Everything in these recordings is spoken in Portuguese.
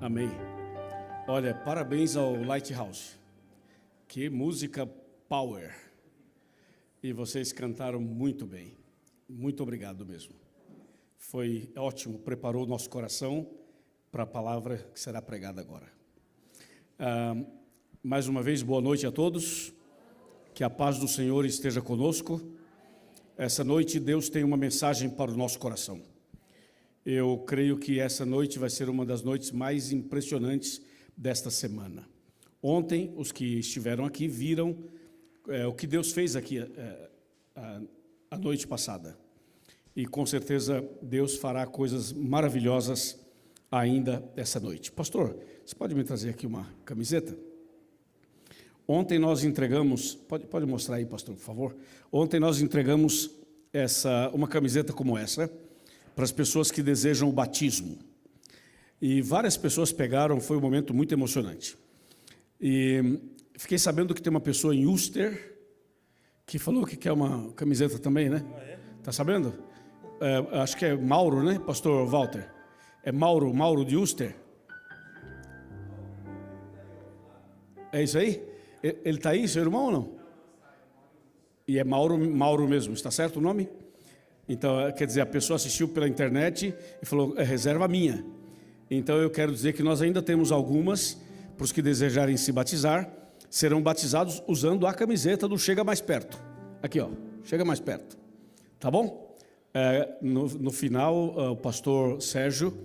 Amém. Olha, parabéns ao Lighthouse. Que música power. E vocês cantaram muito bem. Muito obrigado mesmo. Foi ótimo, preparou o nosso coração para a palavra que será pregada agora. Mais uma vez, boa noite a todos. Que a paz do Senhor esteja conosco. Essa noite Deus tem uma mensagem para o nosso coração. Eu creio que essa noite vai ser uma das noites mais impressionantes desta semana. Ontem, os que estiveram aqui viram o que Deus fez aqui a noite passada. E com certeza Deus fará coisas maravilhosas ainda essa noite. Pastor, você pode me trazer aqui uma camiseta? Ontem nós entregamos, pode mostrar aí, pastor, por favor. Ontem nós entregamos uma camiseta como essa para as pessoas que desejam o batismo. E várias pessoas pegaram, foi um momento muito emocionante. E fiquei sabendo que tem uma pessoa em Worcester que falou que quer uma camiseta também, né? Tá sabendo? Acho que é Mauro, né, pastor Walter? É Mauro de Worcester? É isso aí? Ele está aí, seu irmão ou não? E é Mauro mesmo, está certo o nome? Então, quer dizer, a pessoa assistiu pela internet e falou, reserva minha. Então, eu quero dizer que nós ainda temos algumas, para os que desejarem se batizar, serão batizados usando a camiseta do Chega Mais Perto. Aqui, ó, Chega Mais Perto. Tá bom? No final, o pastor Sérgio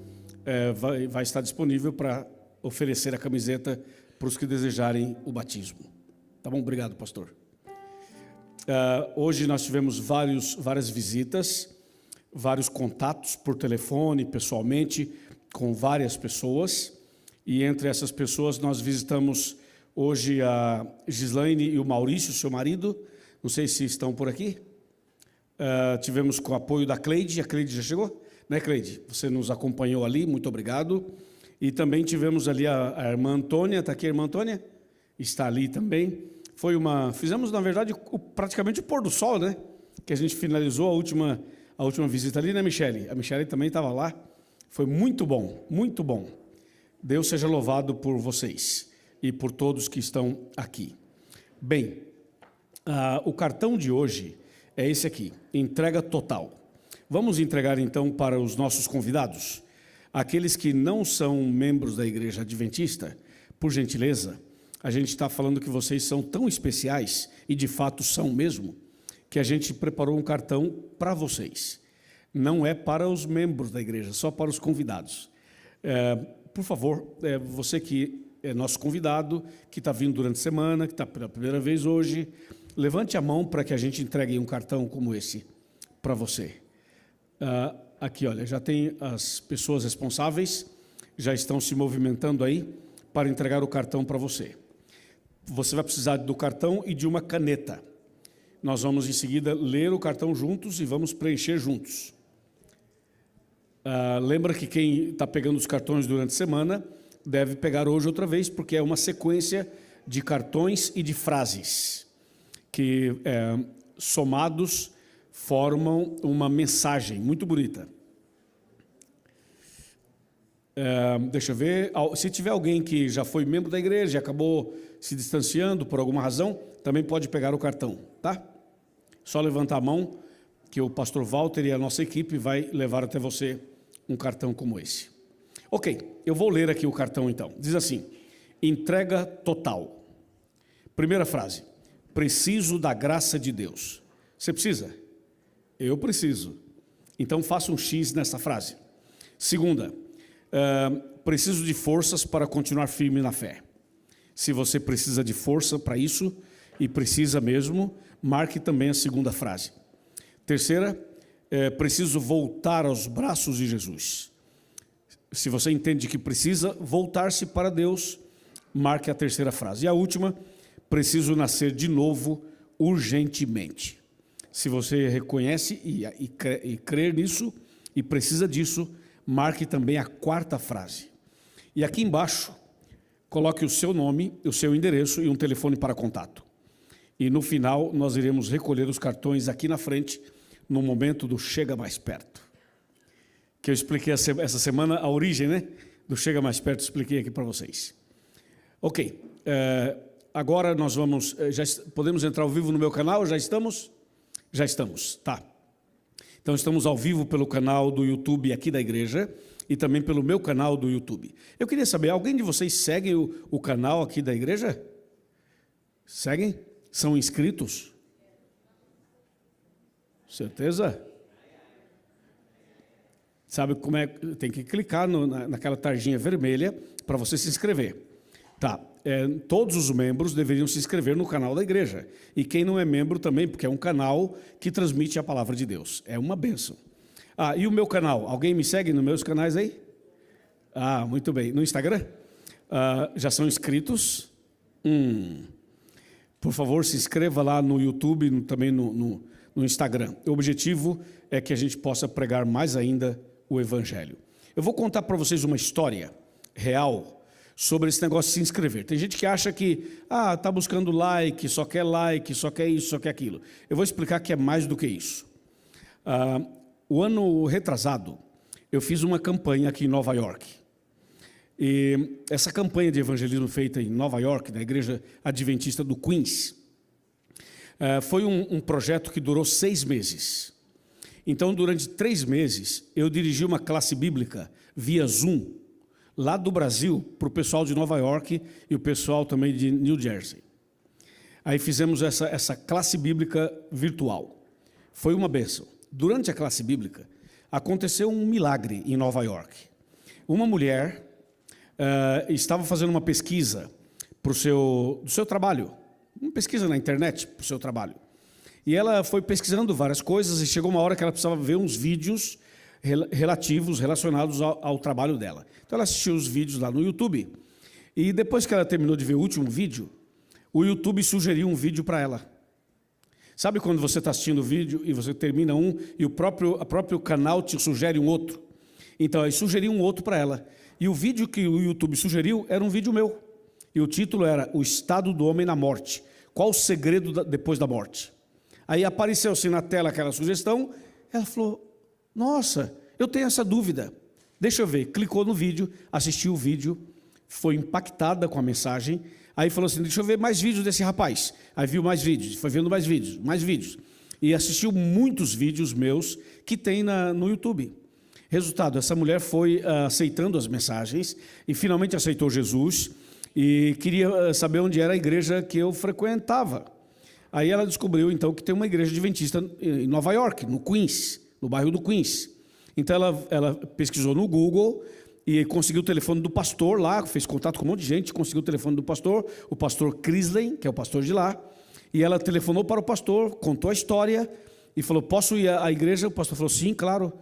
vai estar disponível para oferecer a camiseta para os que desejarem o batismo. Tá bom? Obrigado, pastor. Hoje nós tivemos várias visitas, vários contatos por telefone, pessoalmente, com várias pessoas. E entre essas pessoas nós visitamos hoje a Gislaine e o Maurício, seu marido. Não sei se estão por aqui. Tivemos com o apoio da Cleide. A Cleide já chegou? Né, Cleide? Você nos acompanhou ali, muito obrigado. E também tivemos ali a irmã Antônia. Está aqui a irmã Antônia? Está ali também. Fizemos, na verdade, praticamente o pôr do sol, né? Que a gente finalizou a última visita ali, né, Michele? A Michele também estava lá. Foi muito bom, muito bom. Deus seja louvado por vocês e por todos que estão aqui. Bem, o cartão de hoje é esse aqui, entrega total. Vamos entregar então para os nossos convidados. Aqueles que não são membros da Igreja Adventista, por gentileza, a gente está falando que vocês são tão especiais, e de fato são mesmo, que a gente preparou um cartão para vocês. Não é para os membros da igreja, só para os convidados. Por favor, você que é nosso convidado, que está vindo durante a semana, que está pela primeira vez hoje, levante a mão para que a gente entregue um cartão como esse para você. Aqui, olha, já tem as pessoas responsáveis, já estão se movimentando aí para entregar o cartão para você. Você vai precisar do cartão e de uma caneta. Nós vamos em seguida ler o cartão juntos e vamos preencher juntos. Lembra que quem está pegando os cartões durante a semana deve pegar hoje outra vez, porque é uma sequência de cartões e de frases que somados formam uma mensagem muito bonita. Deixa eu ver, se tiver alguém que já foi membro da igreja e acabou se distanciando por alguma razão, também pode pegar o cartão, tá? Só levantar a mão que o pastor Walter e a nossa equipe vai levar até você um cartão como esse. Ok, eu vou ler aqui o cartão então. Diz assim, entrega total. Primeira frase, preciso da graça de Deus. Você precisa? Eu preciso. Então faça um X nessa frase. Segunda, preciso de forças para continuar firme na fé. Se você precisa de força para isso, e precisa mesmo, marque também a segunda frase. Terceira, preciso voltar aos braços de Jesus. Se você entende que precisa voltar-se para Deus, marque a terceira frase. E a última, preciso nascer de novo urgentemente. Se você reconhece e crer nisso, e precisa disso, marque também a quarta frase. E aqui embaixo, coloque o seu nome, o seu endereço e um telefone para contato. E no final, nós iremos recolher os cartões aqui na frente, no momento do Chega Mais Perto. Que eu expliquei essa semana a origem, né, do Chega Mais Perto, expliquei aqui para vocês. Ok, agora nós vamos, podemos entrar ao vivo no meu canal, já estamos? Já estamos, tá. Então estamos ao vivo pelo canal do YouTube aqui da igreja e também pelo meu canal do YouTube. Eu queria saber, alguém de vocês segue o canal aqui da igreja? Seguem? São inscritos? Certeza? Sabe como é? Tem que clicar naquela tarjinha vermelha para você se inscrever. Tá, todos os membros deveriam se inscrever no canal da igreja. E quem não é membro também, porque é um canal que transmite a palavra de Deus. É uma bênção. Ah, e o meu canal? Alguém me segue nos meus canais aí? Ah, muito bem. No Instagram? Já são inscritos? Por favor, se inscreva lá no YouTube, também no Instagram. O objetivo é que a gente possa pregar mais ainda o Evangelho. Eu vou contar para vocês uma história real sobre esse negócio de se inscrever. Tem gente que acha que, está buscando like, só quer isso, só quer aquilo. Eu vou explicar que é mais do que isso. O ano retrasado, eu fiz uma campanha aqui em Nova York. E essa campanha de evangelismo feita em Nova York, da Igreja Adventista do Queens, foi um projeto que durou 6 meses. Então, durante 3 meses, eu dirigi uma classe bíblica via Zoom, lá do Brasil, para o pessoal de Nova York e o pessoal também de New Jersey. Aí fizemos essa classe bíblica virtual. Foi uma bênção. Durante a classe bíblica, aconteceu um milagre em Nova York. Uma mulher estava fazendo uma pesquisa do seu trabalho, uma pesquisa na internet para o seu trabalho. E ela foi pesquisando várias coisas e chegou uma hora que ela precisava ver uns vídeos relacionados ao trabalho dela. Então ela assistiu os vídeos lá no YouTube e depois que ela terminou de ver o último vídeo, o YouTube sugeriu um vídeo para ela. Sabe quando você está assistindo o vídeo e você termina um e o próprio canal te sugere um outro? Então ele sugeriu um outro para ela. E o vídeo que o YouTube sugeriu era um vídeo meu. E o título era O Estado do Homem na Morte. Qual o segredo depois da morte? Aí apareceu assim na tela aquela sugestão, ela falou, nossa, eu tenho essa dúvida, deixa eu ver. Clicou no vídeo, assistiu o vídeo, foi impactada com a mensagem, aí falou assim, deixa eu ver mais vídeos desse rapaz. Aí viu mais vídeos, foi vendo mais vídeos. E assistiu muitos vídeos meus que tem no YouTube. Resultado, essa mulher foi aceitando as mensagens e finalmente aceitou Jesus e queria saber onde era a igreja que eu frequentava. Aí ela descobriu, então, que tem uma igreja adventista em Nova York, no Queens, no bairro do Queens. Então, ela pesquisou no Google e conseguiu o telefone do pastor lá, fez contato com um monte de gente, conseguiu o telefone do pastor, o pastor Crisley, que é o pastor de lá, e ela telefonou para o pastor, contou a história e falou, posso ir à igreja? O pastor falou, sim, claro,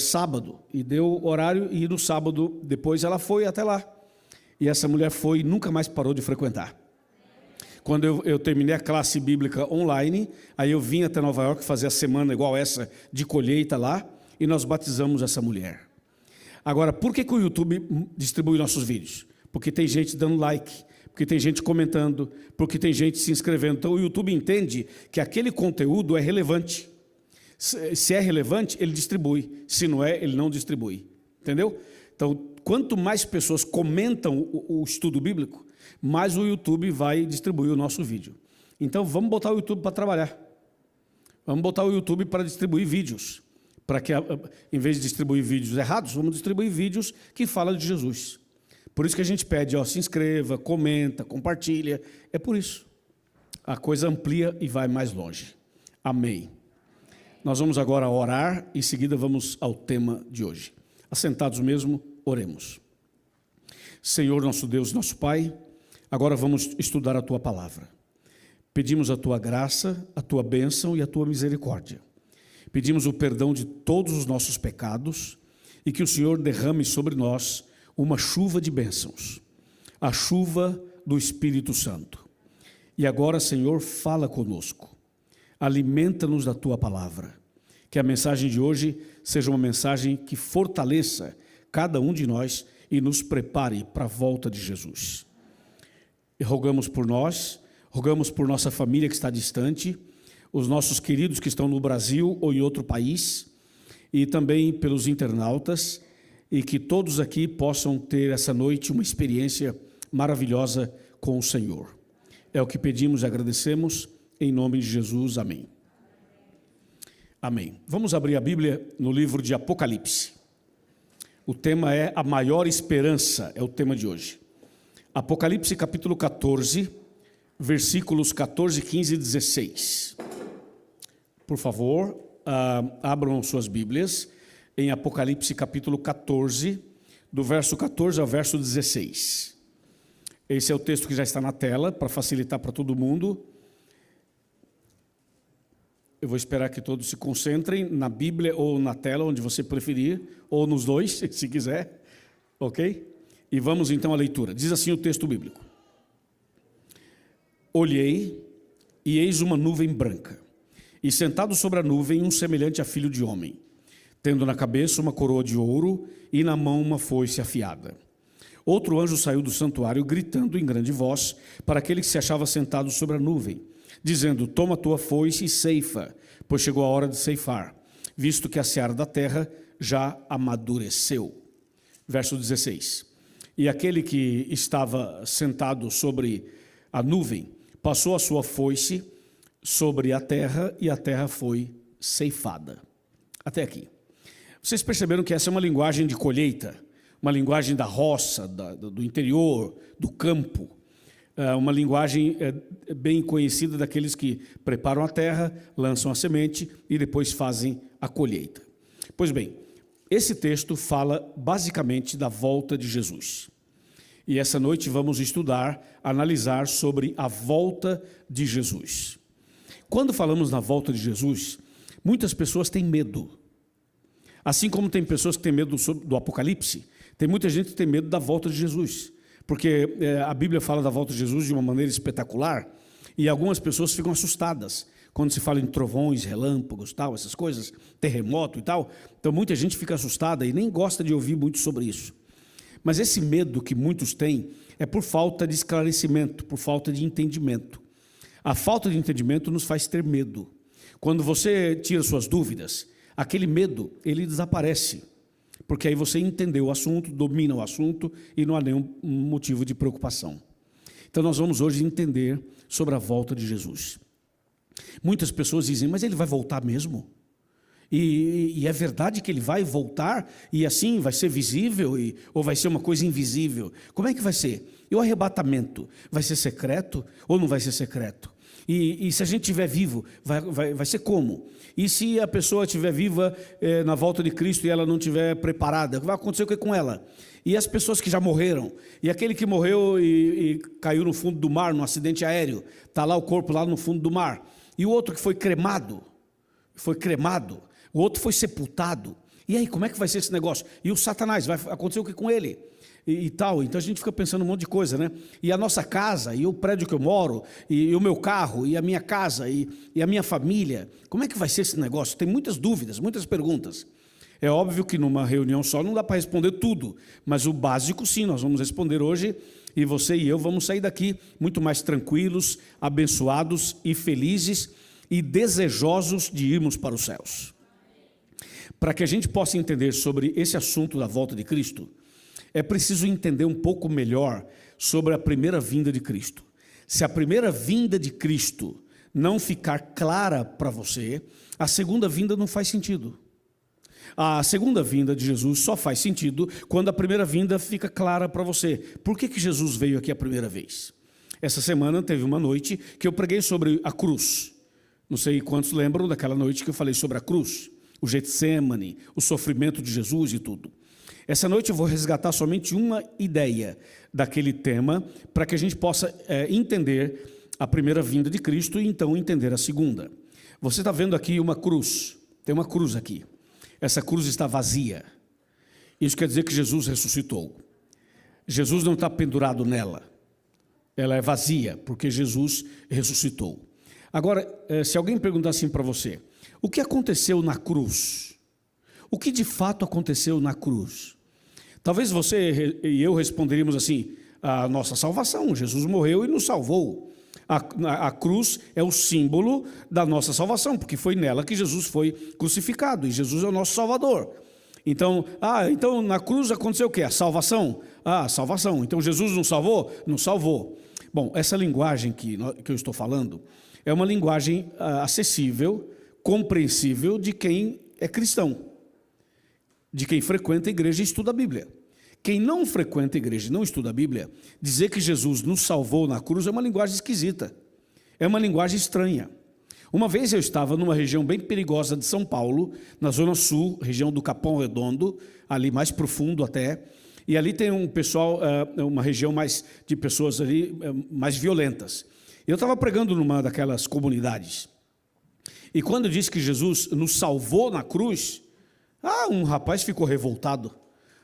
sábado. E deu o horário e no sábado, depois ela foi até lá. E essa mulher foi e nunca mais parou de frequentar. Quando eu terminei a classe bíblica online, aí eu vim até Nova York fazer a semana igual essa de colheita lá, e nós batizamos essa mulher. Agora, por que o YouTube distribui nossos vídeos? Porque tem gente dando like, porque tem gente comentando, porque tem gente se inscrevendo. Então o YouTube entende que aquele conteúdo é relevante. Se é relevante, ele distribui. Se não é, ele não distribui. Entendeu? Então, quanto mais pessoas comentam o estudo bíblico, mais o YouTube vai distribuir o nosso vídeo. Então, vamos botar o YouTube para trabalhar. Vamos botar o YouTube para distribuir vídeos. Para que, em vez de distribuir vídeos errados, vamos distribuir vídeos que falam de Jesus. Por isso que a gente pede, se inscreva, comenta, compartilha. É por isso. A coisa amplia e vai mais longe. Amém. Nós vamos agora orar e em seguida vamos ao tema de hoje. Assentados mesmo, oremos. Senhor, nosso Deus, nosso Pai, agora vamos estudar a Tua Palavra. Pedimos a Tua graça, a Tua bênção e a Tua misericórdia. Pedimos o perdão de todos os nossos pecados e que o Senhor derrame sobre nós uma chuva de bênçãos, a chuva do Espírito Santo. E agora, Senhor, fala conosco, alimenta-nos da Tua Palavra, que a mensagem de hoje seja uma mensagem que fortaleça cada um de nós e nos prepare para a volta de Jesus. E rogamos por nós, rogamos por nossa família que está distante, os nossos queridos que estão no Brasil ou em outro país, e também pelos internautas, e que todos aqui possam ter essa noite uma experiência maravilhosa com o Senhor. É o que pedimos e agradecemos, em nome de Jesus, amém. Amém. Vamos abrir a Bíblia no livro de Apocalipse. O tema é a maior esperança, é o tema de hoje. Apocalipse capítulo 14, versículos 14, 15 e 16. Por favor, abram suas Bíblias em Apocalipse capítulo 14, do verso 14 ao verso 16. Esse é o texto que já está na tela, para facilitar para todo mundo. Eu vou esperar que todos se concentrem na Bíblia ou na tela, onde você preferir, ou nos dois, se quiser, ok? E vamos então à leitura. Diz assim o texto bíblico: Olhei, e eis uma nuvem branca, e sentado sobre a nuvem um semelhante a filho de homem, tendo na cabeça uma coroa de ouro e na mão uma foice afiada. Outro anjo saiu do santuário gritando em grande voz para aquele que se achava sentado sobre a nuvem, dizendo: toma a tua foice e ceifa, pois chegou a hora de ceifar, visto que a seara da terra já amadureceu. Verso 16. E aquele que estava sentado sobre a nuvem passou a sua foice sobre a terra, e a terra foi ceifada. Até aqui. Vocês perceberam que essa é uma linguagem de colheita, uma linguagem da roça, do interior, do campo, uma linguagem bem conhecida daqueles que preparam a terra, lançam a semente e depois fazem a colheita. Pois bem, esse texto fala basicamente da volta de Jesus. E essa noite vamos estudar, analisar sobre a volta de Jesus. Quando falamos na volta de Jesus, muitas pessoas têm medo. Assim como tem pessoas que têm medo do Apocalipse, tem muita gente que tem medo da volta de Jesus. Porque a Bíblia fala da volta de Jesus de uma maneira espetacular, e algumas pessoas ficam assustadas quando se fala em trovões, relâmpagos, tal, essas coisas, terremoto e tal. Então muita gente fica assustada e nem gosta de ouvir muito sobre isso. Mas esse medo que muitos têm é por falta de esclarecimento, por falta de entendimento. A falta de entendimento nos faz ter medo. Quando você tira suas dúvidas, aquele medo, ele desaparece, porque aí você entendeu o assunto, domina o assunto e não há nenhum motivo de preocupação. Então nós vamos hoje entender sobre a volta de Jesus. Muitas pessoas dizem: mas ele vai voltar mesmo? E é verdade que ele vai voltar e assim vai ser visível ou vai ser uma coisa invisível? Como é que vai ser? E o arrebatamento? Vai ser secreto ou não vai ser secreto? E se a gente estiver vivo, vai ser como? E se a pessoa estiver viva na volta de Cristo e ela não estiver preparada, vai acontecer o que com ela? E as pessoas que já morreram? E aquele que morreu e caiu no fundo do mar, num acidente aéreo, está lá o corpo lá no fundo do mar. E o outro que foi cremado, o outro foi sepultado. E aí, como é que vai ser esse negócio? E o Satanás, vai acontecer o que com ele? E tal, então a gente fica pensando um monte de coisa, né? E a nossa casa, e o prédio que eu moro, e o meu carro, e a minha casa, e a minha família, como é que vai ser esse negócio? Tem muitas dúvidas, muitas perguntas. É óbvio que numa reunião só não dá para responder tudo, mas o básico sim, nós vamos responder hoje, e você e eu vamos sair daqui muito mais tranquilos, abençoados e felizes, e desejosos de irmos para os céus. Para que a gente possa entender sobre esse assunto da volta de Cristo, é preciso entender um pouco melhor sobre a primeira vinda de Cristo. Se a primeira vinda de Cristo não ficar clara para você, a segunda vinda não faz sentido. A segunda vinda de Jesus só faz sentido quando a primeira vinda fica clara para você. Por que Jesus veio aqui a primeira vez? Essa semana teve uma noite que eu preguei sobre a cruz. Não sei quantos lembram daquela noite que eu falei sobre a cruz, o Getsêmani, o sofrimento de Jesus e tudo. Essa noite eu vou resgatar somente uma ideia daquele tema, para que a gente possa entender a primeira vinda de Cristo e então entender a segunda. Você está vendo aqui uma cruz, tem uma cruz aqui. Essa cruz está vazia. Isso quer dizer que Jesus ressuscitou. Jesus não está pendurado nela. Ela é vazia, porque Jesus ressuscitou. Agora, se alguém perguntar assim para você: o que aconteceu na cruz? O que de fato aconteceu na cruz? Talvez você e eu responderíamos assim: a nossa salvação. Jesus morreu e nos salvou. A cruz é o símbolo da nossa salvação, porque foi nela que Jesus foi crucificado, e Jesus é o nosso Salvador. Então, então na cruz aconteceu o quê? A salvação? A salvação. Então Jesus não salvou? Não salvou. Bom, essa linguagem que eu estou falando é uma linguagem acessível, compreensível de quem é cristão, de quem frequenta a igreja e estuda a Bíblia. Quem não frequenta a igreja e não estuda a Bíblia, dizer que Jesus nos salvou na cruz é uma linguagem esquisita, é uma linguagem estranha. Uma vez eu estava numa região bem perigosa de São Paulo, na Zona Sul, região do Capão Redondo, ali mais profundo até, e ali tem um pessoal, uma região mais de pessoas ali mais violentas. Eu estava pregando numa daquelas comunidades, e quando eu disse que Jesus nos salvou na cruz, um rapaz ficou revoltado.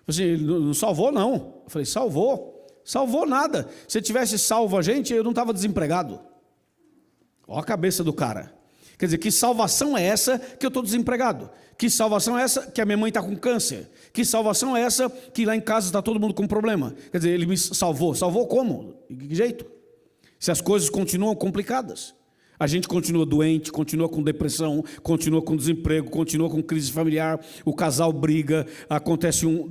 Assim, ele não salvou não. Eu falei, salvou nada. Se tivesse salvo a gente, eu não estava desempregado. Olha a cabeça do cara. Quer dizer, que salvação é essa que eu estou desempregado? Que salvação é essa que a minha mãe está com câncer? Que salvação é essa que lá em casa está todo mundo com problema? Quer dizer, ele me salvou. Salvou como? De que jeito? Se as coisas continuam complicadas. A gente continua doente, continua com depressão, continua com desemprego, continua com crise familiar, o casal briga,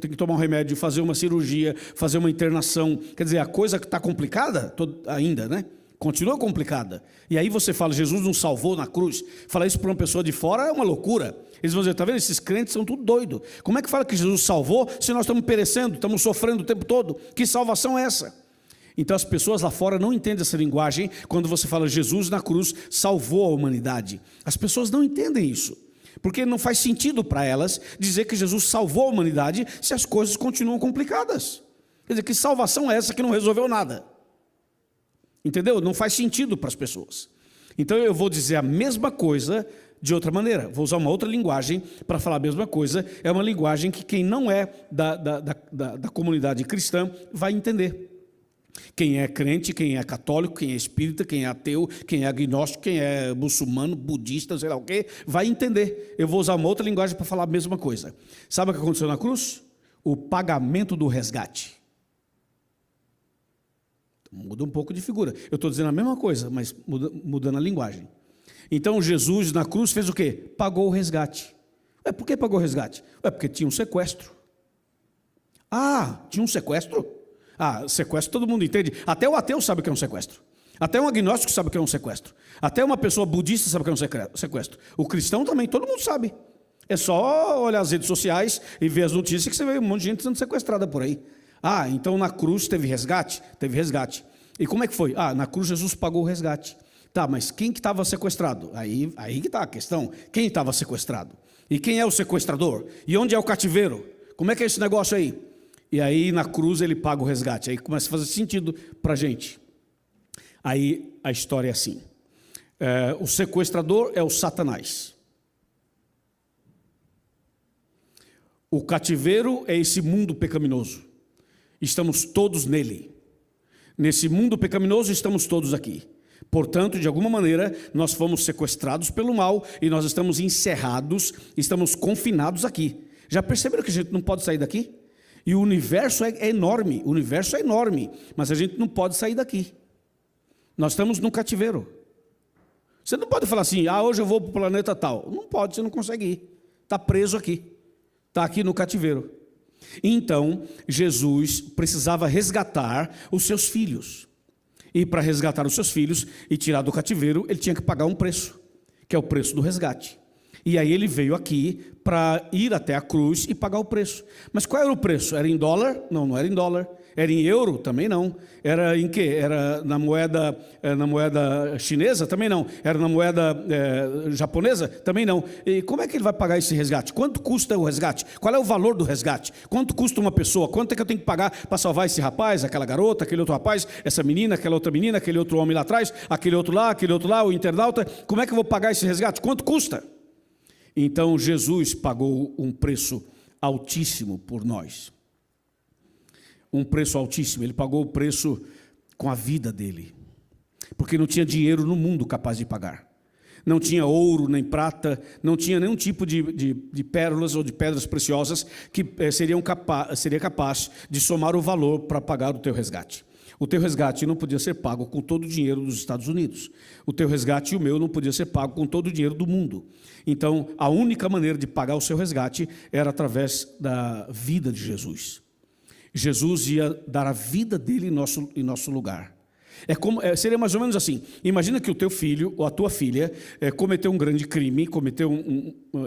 tem que tomar um remédio, fazer uma cirurgia, fazer uma internação. Quer dizer, a coisa está complicada ainda, né? Continua complicada. E aí você fala, Jesus nos salvou na cruz. Falar isso para uma pessoa de fora é uma loucura. Eles vão dizer, está vendo? Esses crentes são tudo doido. Como é que fala que Jesus salvou se nós estamos perecendo, estamos sofrendo o tempo todo? Que salvação é essa? Então as pessoas lá fora não entendem essa linguagem quando você fala Jesus na cruz salvou a humanidade. As pessoas não entendem isso, porque não faz sentido para elas dizer que Jesus salvou a humanidade se as coisas continuam complicadas. Quer dizer, que salvação é essa que não resolveu nada? Entendeu? Não faz sentido para as pessoas. Então eu vou dizer a mesma coisa de outra maneira, vou usar uma outra linguagem para falar a mesma coisa. É uma linguagem que quem não é da comunidade cristã vai entender. Quem é crente, quem é católico, quem é espírita, quem é ateu, quem é agnóstico, quem é muçulmano, budista, sei lá o quê, vai entender. Eu vou usar uma outra linguagem para falar a mesma coisa. Sabe o que aconteceu na cruz? O pagamento do resgate. Muda um pouco de figura. Eu estou dizendo a mesma coisa, mas mudando a linguagem. Então Jesus na cruz fez o quê? Pagou o resgate. Por que pagou o resgate? Porque tinha um sequestro. Tinha um sequestro? Sequestro todo mundo entende. Até o ateu sabe o que é um sequestro. Até um agnóstico sabe o que é um sequestro. Até uma pessoa budista sabe o que é um sequestro. O cristão também, todo mundo sabe. É só olhar as redes sociais e ver as notícias que você vê um monte de gente sendo sequestrada por aí. Então na cruz teve resgate? Teve resgate. E como é que foi? Na cruz Jesus pagou o resgate. Tá, mas quem que estava sequestrado? Aí que está a questão. Quem estava sequestrado? E quem é o sequestrador? E onde é o cativeiro? Como é que é esse negócio aí? E aí na cruz ele paga o resgate. Aí começa a fazer sentido para a gente. Aí a história é assim. O sequestrador é o Satanás. O cativeiro é esse mundo pecaminoso. Estamos todos nele. Nesse mundo pecaminoso estamos todos aqui. Portanto, de alguma maneira, nós fomos sequestrados pelo mal e nós estamos encerrados, estamos confinados aqui. Já perceberam que a gente não pode sair daqui? E o universo é enorme, mas a gente não pode sair daqui. Nós estamos no cativeiro. Você não pode falar assim, hoje eu vou para o planeta tal. Não pode, você não consegue ir. Está preso aqui. Está aqui no cativeiro. Então, Jesus precisava resgatar os seus filhos. E para resgatar os seus filhos e tirar do cativeiro, ele tinha que pagar um preço, que é o preço do resgate. E aí ele veio aqui para ir até a cruz e pagar o preço. Mas qual era o preço? Era em dólar? Não, não era em dólar. Era em euro? Também não. Era em quê? Era na moeda chinesa? Também não. Era na moeda japonesa? Também não. E como é que ele vai pagar esse resgate? Quanto custa o resgate? Qual é o valor do resgate? Quanto custa uma pessoa? Quanto é que eu tenho que pagar para salvar esse rapaz, aquela garota, aquele outro rapaz, essa menina, aquela outra menina, aquele outro homem lá atrás, aquele outro lá, o internauta? Como é que eu vou pagar esse resgate? Quanto custa? Então Jesus pagou um preço altíssimo por nós. Um preço altíssimo. Ele pagou o preço com a vida dele. Porque não tinha dinheiro no mundo capaz de pagar. Não tinha ouro, nem prata, não tinha nenhum tipo de pérolas ou de pedras preciosas que seria capaz de somar o valor para pagar o teu resgate. O teu resgate não podia ser pago com todo o dinheiro dos Estados Unidos. O teu resgate e o meu não podia ser pago com todo o dinheiro do mundo. Então, a única maneira de pagar o seu resgate era através da vida de Jesus. Jesus ia dar a vida dele em nosso lugar. Seria mais ou menos assim: imagina que o teu filho ou a tua filha cometeu um grande crime,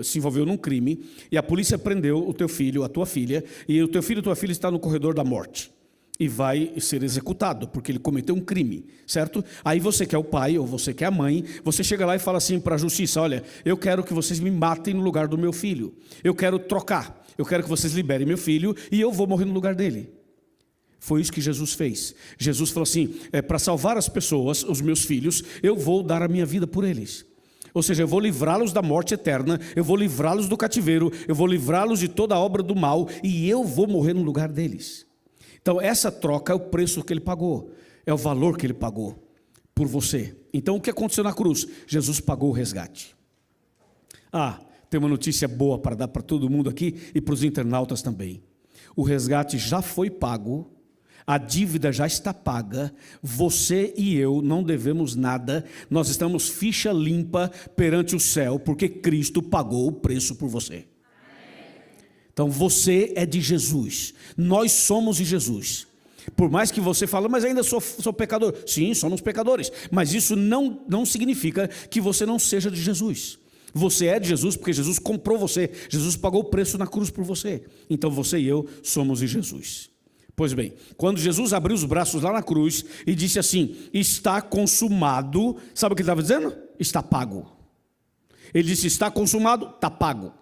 se envolveu num crime, e a polícia prendeu o teu filho ou a tua filha, e o teu filho ou a tua filha está no corredor da morte e vai ser executado, porque ele cometeu um crime, certo? Aí você que é o pai ou você que é a mãe, você chega lá e fala assim para a justiça: olha, eu quero que vocês me matem no lugar do meu filho, eu quero trocar, eu quero que vocês liberem meu filho e eu vou morrer no lugar dele. Foi isso que Jesus fez. Jesus falou assim: para salvar as pessoas, os meus filhos, eu vou dar a minha vida por eles. Ou seja, eu vou livrá-los da morte eterna, eu vou livrá-los do cativeiro, eu vou livrá-los de toda a obra do mal e eu vou morrer no lugar deles. Então essa troca é o preço que ele pagou, é o valor que ele pagou por você. Então o que aconteceu na cruz? Jesus pagou o resgate. Tem uma notícia boa para dar para todo mundo aqui e para os internautas também. O resgate já foi pago, a dívida já está paga, você e eu não devemos nada, nós estamos ficha limpa perante o céu, porque Cristo pagou o preço por você. Então você é de Jesus, nós somos de Jesus. Por mais que você fale, mas ainda sou pecador. Sim, somos pecadores, mas isso não significa que você não seja de Jesus. Você é de Jesus porque Jesus comprou você, Jesus pagou o preço na cruz por você. Então você e eu somos de Jesus. Pois bem, quando Jesus abriu os braços lá na cruz e disse assim: está consumado, sabe o que ele estava dizendo? Está pago. Ele disse: está consumado, está pago.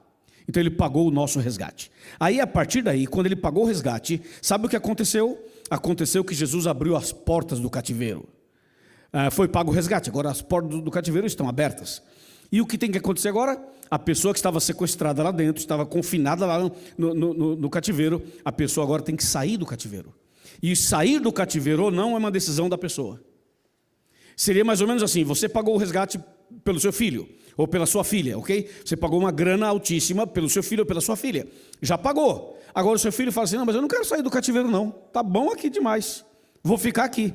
Então ele pagou o nosso resgate. Aí a partir daí, quando ele pagou o resgate, sabe o que aconteceu? Aconteceu que Jesus abriu as portas do cativeiro. Foi pago o resgate, agora as portas do cativeiro estão abertas. E o que tem que acontecer agora? A pessoa que estava sequestrada lá dentro, estava confinada lá no cativeiro, a pessoa agora tem que sair do cativeiro. E sair do cativeiro ou não é uma decisão da pessoa. Seria mais ou menos assim: você pagou o resgate pelo seu filho ou pela sua filha, ok? Você pagou uma grana altíssima pelo seu filho ou pela sua filha, já pagou. Agora o seu filho fala assim: não, mas eu não quero sair do cativeiro não, tá bom aqui demais, vou ficar aqui.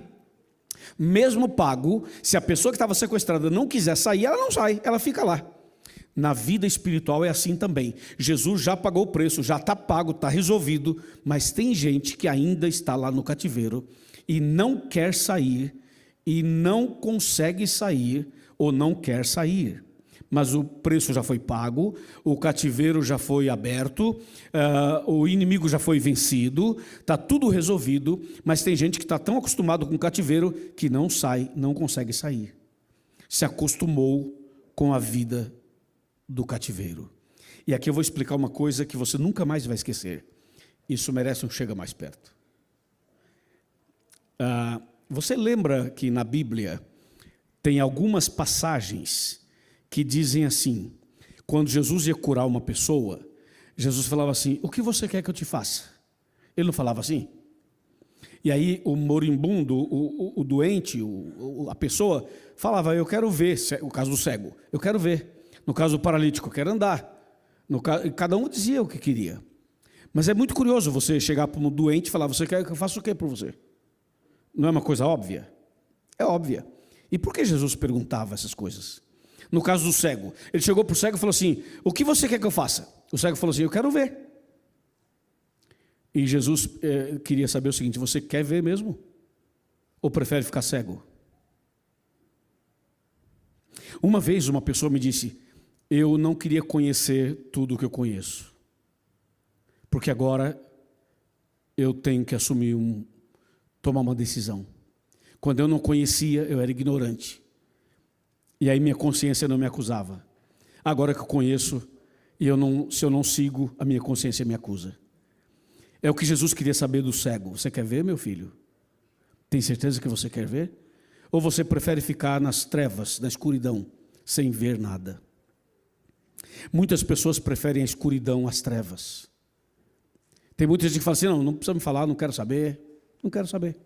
Mesmo pago, se a pessoa que estava sequestrada não quiser sair, ela não sai, ela fica lá. Na vida espiritual é assim também. Jesus já pagou o preço, já está pago, está resolvido, mas tem gente que ainda está lá no cativeiro e não quer sair, e não consegue sair ou não quer sair. Mas o preço já foi pago, o cativeiro já foi aberto, o inimigo já foi vencido, está tudo resolvido, mas tem gente que está tão acostumado com o cativeiro que não sai, não consegue sair. Se acostumou com a vida do cativeiro. E aqui eu vou explicar uma coisa que você nunca mais vai esquecer. Isso merece um chega mais perto. Você lembra que na Bíblia tem algumas passagens que dizem assim: quando Jesus ia curar uma pessoa, Jesus falava assim: o que você quer que eu te faça? Ele não falava assim? E aí o moribundo, o doente, a pessoa falava: eu quero ver. O caso do cego, eu quero ver. No caso do paralítico, eu quero andar. Cada um dizia o que queria. Mas é muito curioso você chegar para um doente e falar: você quer que eu faça o quê por você? Não é uma coisa óbvia? É óbvia. E por que Jesus perguntava essas coisas? No caso do cego, ele chegou para o cego e falou assim: o que você quer que eu faça? O cego falou assim: eu quero ver. E Jesus queria saber o seguinte: você quer ver mesmo? Ou prefere ficar cego? Uma vez uma pessoa me disse: eu não queria conhecer tudo o que eu conheço, porque agora eu tenho que tomar uma decisão. Quando eu não conhecia, eu era ignorante. E aí minha consciência não me acusava. Agora que eu conheço, se eu não sigo, a minha consciência me acusa. É o que Jesus queria saber do cego. Você quer ver, meu filho? Tem certeza que você quer ver? Ou você prefere ficar nas trevas, na escuridão, sem ver nada? Muitas pessoas preferem a escuridão às trevas. Tem muita gente que fala assim: não precisa me falar, não quero saber. Não quero saber.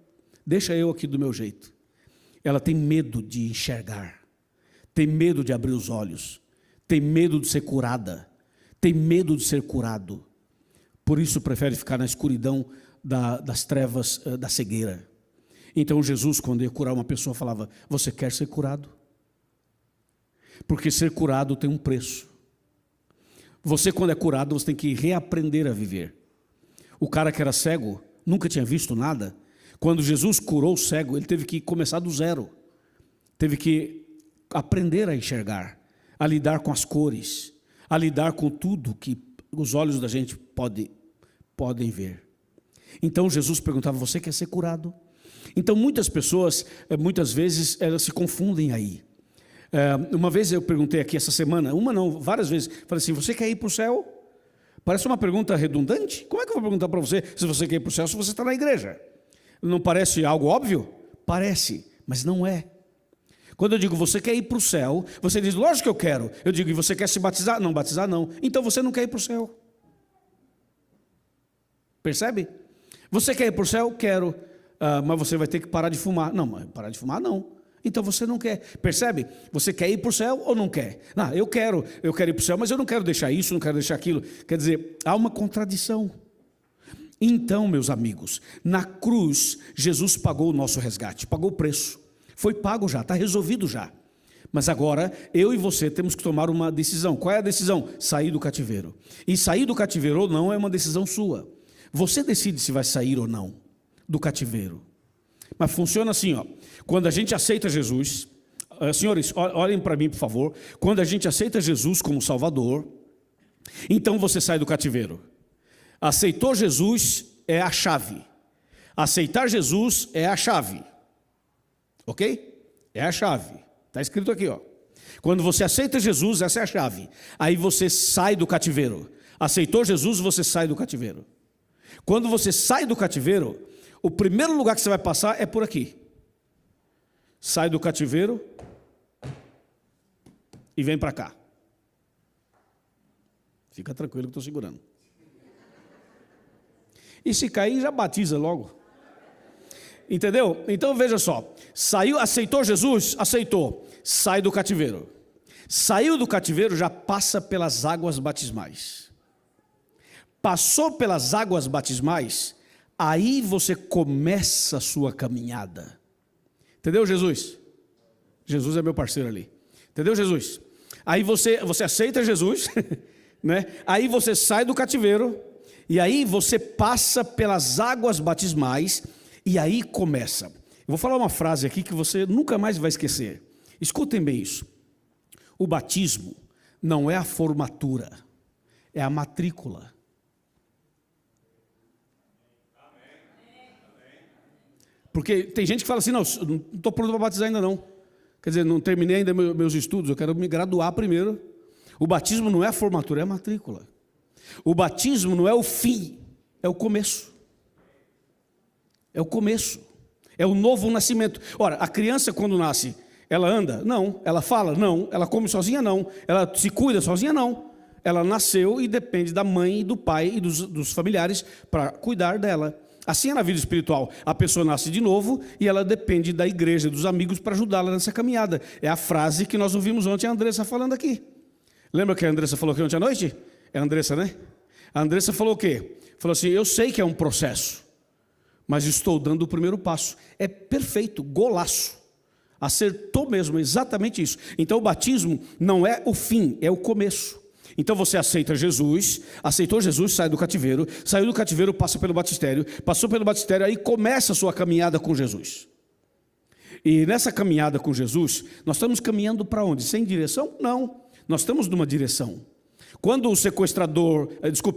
Deixa eu aqui do meu jeito. Ela tem medo de enxergar, tem medo de abrir os olhos, tem medo de ser curada, tem medo de ser curado. Por isso prefere ficar na escuridão das trevas da cegueira. Então Jesus, quando ia curar uma pessoa, falava: você quer ser curado? Porque ser curado tem um preço. Você, quando é curado, você tem que reaprender a viver. O cara que era cego, nunca tinha visto nada. Quando Jesus curou o cego, ele teve que começar do zero. Teve que aprender a enxergar, a lidar com as cores, a lidar com tudo que os olhos da gente podem ver. Então Jesus perguntava: você quer ser curado? Então muitas pessoas, muitas vezes, elas se confundem aí. Uma vez eu perguntei aqui essa semana, várias vezes, falei assim: você quer ir para o céu? Parece uma pergunta redundante. Como é que eu vou perguntar para você se você quer ir para o céu se você está na igreja? Não parece algo óbvio? Parece, mas não é. Quando eu digo você quer ir para o céu, você diz: lógico que eu quero. Eu digo: e você quer se batizar? Não, batizar não. Então você não quer ir para o céu. Percebe? Você quer ir para o céu? Quero. Mas você vai ter que parar de fumar. Não, mas parar de fumar não. Então você não quer. Percebe? Você quer ir para o céu ou não quer? Não, eu quero ir para o céu, mas eu não quero deixar isso, não quero deixar aquilo. Quer dizer, há uma contradição. Então, meus amigos, na cruz, Jesus pagou o nosso resgate, pagou o preço. Foi pago já, está resolvido já. Mas agora, eu e você temos que tomar uma decisão. Qual é a decisão? Sair do cativeiro. E sair do cativeiro ou não é uma decisão sua. Você decide se vai sair ou não do cativeiro. Mas funciona assim, ó. Quando a gente aceita Jesus, senhores, olhem para mim, por favor. Quando a gente aceita Jesus como Salvador, então você sai do cativeiro. Aceitou Jesus é a chave. Aceitar Jesus é a chave. Ok? É a chave. Está escrito aqui, ó. Quando você aceita Jesus, essa é a chave. Aí você sai do cativeiro. Aceitou Jesus, você sai do cativeiro. Quando você sai do cativeiro, o primeiro lugar que você vai passar é por aqui. Sai do cativeiro e vem para cá. Fica tranquilo que estou segurando. E se cair, já batiza logo. Entendeu? Então veja só. Saiu, aceitou Jesus? Aceitou. Sai do cativeiro. Saiu do cativeiro, já passa pelas águas batismais. Passou pelas águas batismais, aí você começa a sua caminhada. Entendeu, Jesus? Jesus é meu parceiro ali. Entendeu, Jesus? Aí você aceita Jesus, né? Aí você sai do cativeiro, e aí você passa pelas águas batismais, e aí começa. Eu vou falar uma frase aqui que você nunca mais vai esquecer. Escutem bem isso. O batismo não é a formatura, é a matrícula. Porque tem gente que fala assim: não estou pronto para batizar ainda não. Quer dizer, não terminei ainda meus estudos, eu quero me graduar primeiro. O batismo não é a formatura, é a matrícula. O batismo não é o fim, é o começo. É o começo. É o novo nascimento. Ora, a criança quando nasce, ela anda? Não. Ela fala? Não. Ela come sozinha? Não. Ela se cuida sozinha? Não. Ela nasceu e depende da mãe, do pai e dos familiares para cuidar dela. Assim é na vida espiritual. A pessoa nasce de novo e ela depende da igreja, dos amigos para ajudá-la nessa caminhada. É a frase que nós ouvimos ontem a Andressa falando aqui. Lembra que a Andressa falou aqui ontem à noite? É a Andressa, né? A Andressa falou o quê? Falou assim: eu sei que é um processo, mas estou dando o primeiro passo. É perfeito, golaço. Acertou mesmo, exatamente isso. Então o batismo não é o fim, é o começo. Então você aceita Jesus, aceitou Jesus, sai do cativeiro, saiu do cativeiro, passa pelo batistério, passou pelo batistério, aí começa a sua caminhada com Jesus. E nessa caminhada com Jesus, nós estamos caminhando para onde? Sem direção? Não, nós estamos numa direção. Quando o sequestrador,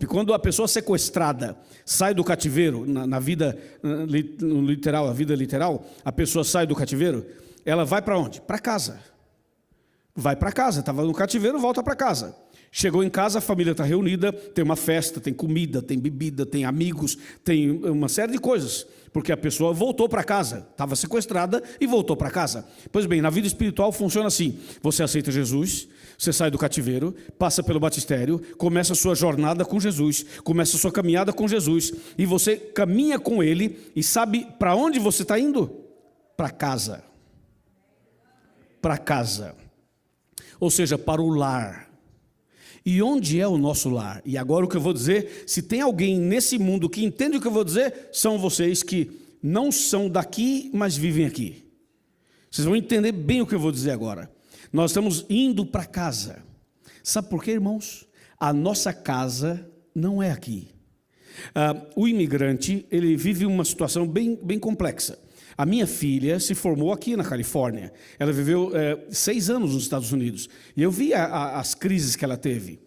quando a pessoa sequestrada sai do cativeiro, na vida literal, a vida literal, a pessoa sai do cativeiro, ela vai para onde? Para casa. Vai para casa, estava no cativeiro, volta para casa. Chegou em casa, a família está reunida, tem uma festa, tem comida, tem bebida, tem amigos, tem uma série de coisas, porque a pessoa voltou para casa, estava sequestrada e voltou para casa. Pois bem, na vida espiritual funciona assim: você aceita Jesus, você sai do cativeiro, passa pelo batistério, começa a sua jornada com Jesus, começa a sua caminhada com Jesus, e você caminha com Ele, e sabe para onde você está indo? Para casa. Para casa. Ou seja, para o lar. E onde é o nosso lar? E agora o que eu vou dizer, se tem alguém nesse mundo que entende o que eu vou dizer, são vocês que não são daqui, mas vivem aqui. Vocês vão entender bem o que eu vou dizer agora. Nós estamos indo para casa. Sabe por quê, irmãos? A nossa casa não é aqui. O imigrante, ele vive uma situação bem complexa. A minha filha se formou aqui na Califórnia. Ela viveu 6 anos nos Estados Unidos. E eu vi as crises que ela teve.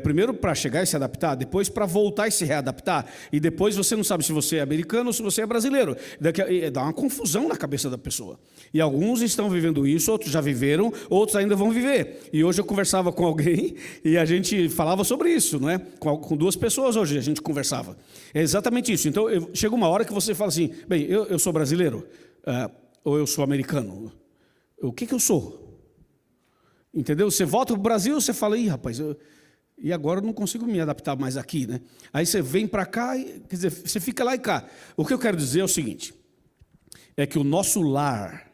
Primeiro para chegar e se adaptar, depois para voltar e se readaptar, e depois você não sabe se você é americano ou se você é brasileiro. Dá uma confusão na cabeça da pessoa. E alguns estão vivendo isso, outros já viveram, outros ainda vão viver. E hoje eu conversava com alguém e a gente falava sobre isso, não é? Com 2 pessoas hoje a gente conversava. É exatamente isso. Então chega uma hora que você fala assim, bem, eu sou brasileiro ou eu sou americano? O que eu sou? Entendeu? Você volta para o Brasil, você fala, ih, rapaz, e agora eu não consigo me adaptar mais aqui, né? Aí você vem para cá, quer dizer, você fica lá e cá. O que eu quero dizer é o seguinte, é que o nosso lar,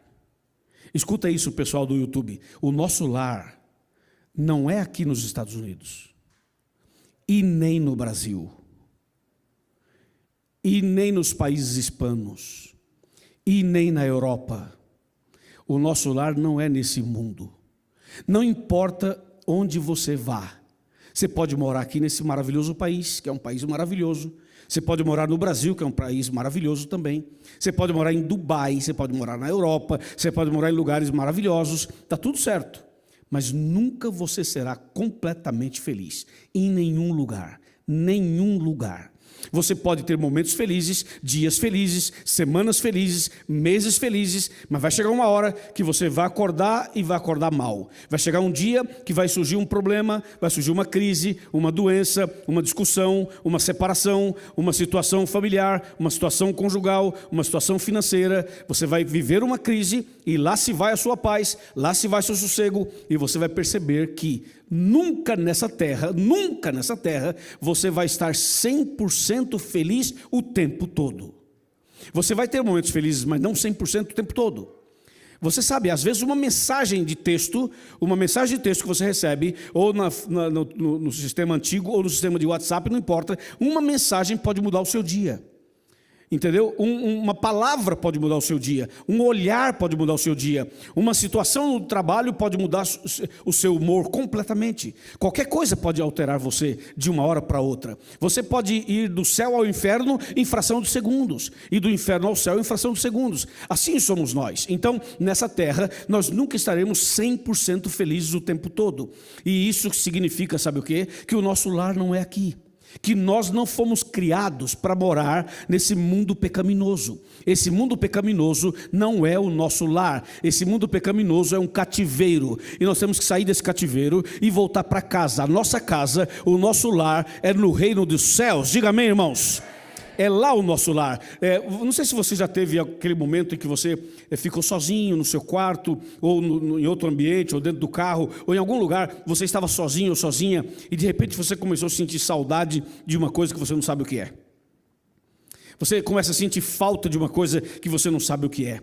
escuta isso, pessoal do YouTube, o nosso lar não é aqui nos Estados Unidos, e nem no Brasil, e nem nos países hispanos, e nem na Europa. O nosso lar não é nesse mundo. Não importa onde você vá. Você pode morar aqui nesse maravilhoso país, que é um país maravilhoso. Você pode morar no Brasil, que é um país maravilhoso também. Você pode morar em Dubai, você pode morar na Europa, você pode morar em lugares maravilhosos. Está tudo certo. Mas nunca você será completamente feliz. Em nenhum lugar. Nenhum lugar. Você pode ter momentos felizes, dias felizes, semanas felizes, meses felizes, mas vai chegar uma hora que você vai acordar e vai acordar mal. Vai chegar um dia que vai surgir um problema, vai surgir uma crise, uma doença, uma discussão, uma separação, uma situação familiar, uma situação conjugal, uma situação financeira. Você vai viver uma crise e lá se vai a sua paz, lá se vai seu sossego, e você vai perceber que nunca nessa terra, você vai estar 100% feliz o tempo todo. Você vai ter momentos felizes, mas não 100% o tempo todo. Você sabe, às vezes uma mensagem de texto que você recebe, ou no sistema antigo, ou no sistema de WhatsApp, não importa, uma mensagem pode mudar o seu dia. Entendeu? Uma palavra pode mudar o seu dia, um olhar pode mudar o seu dia, uma situação no trabalho pode mudar o seu humor completamente. Qualquer coisa pode alterar você de uma hora para outra. Você pode ir do céu ao inferno em fração de segundos, e do inferno ao céu em fração de segundos. Assim somos nós. Então, nessa terra, nós nunca estaremos 100% felizes o tempo todo. E isso significa, sabe o quê? Que o nosso lar não é aqui. Que nós não fomos criados para morar nesse mundo pecaminoso. Esse mundo pecaminoso não é o nosso lar. Esse mundo pecaminoso é um cativeiro. E nós temos que sair desse cativeiro e voltar para casa. A nossa casa, o nosso lar é no reino dos céus. Diga amém, irmãos. É lá o nosso lar. Não sei se você já teve aquele momento em que você ficou sozinho no seu quarto, ou em outro ambiente, ou dentro do carro, ou em algum lugar, você estava sozinho ou sozinha, e de repente você começou a sentir saudade de uma coisa que você não sabe o que é. Você começa a sentir falta de uma coisa que você não sabe o que é.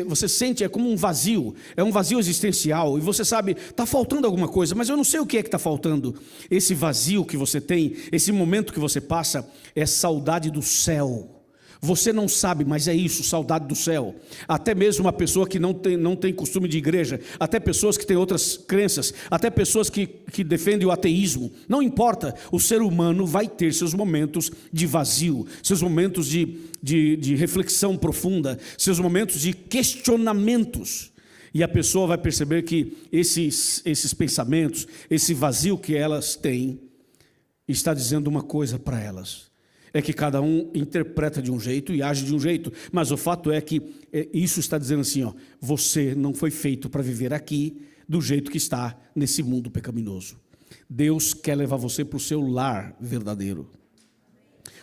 Você sente, é como um vazio, é um vazio existencial, e você sabe, está faltando alguma coisa, mas eu não sei o que é que está faltando. Esse vazio que você tem, esse momento que você passa, é saudade do céu. Você não sabe, mas é isso, saudade do céu. Até mesmo uma pessoa que não tem costume de igreja, até pessoas que têm outras crenças, até pessoas que defendem o ateísmo, não importa, o ser humano vai ter seus momentos de vazio, seus momentos de reflexão profunda, seus momentos de questionamentos. E a pessoa vai perceber que esses pensamentos, esse vazio que elas têm, está dizendo uma coisa para elas. É que cada um interpreta de um jeito e age de um jeito, mas o fato é que isso está dizendo assim, ó, você não foi feito para viver aqui do jeito que está nesse mundo pecaminoso. Deus quer levar você para o seu lar verdadeiro.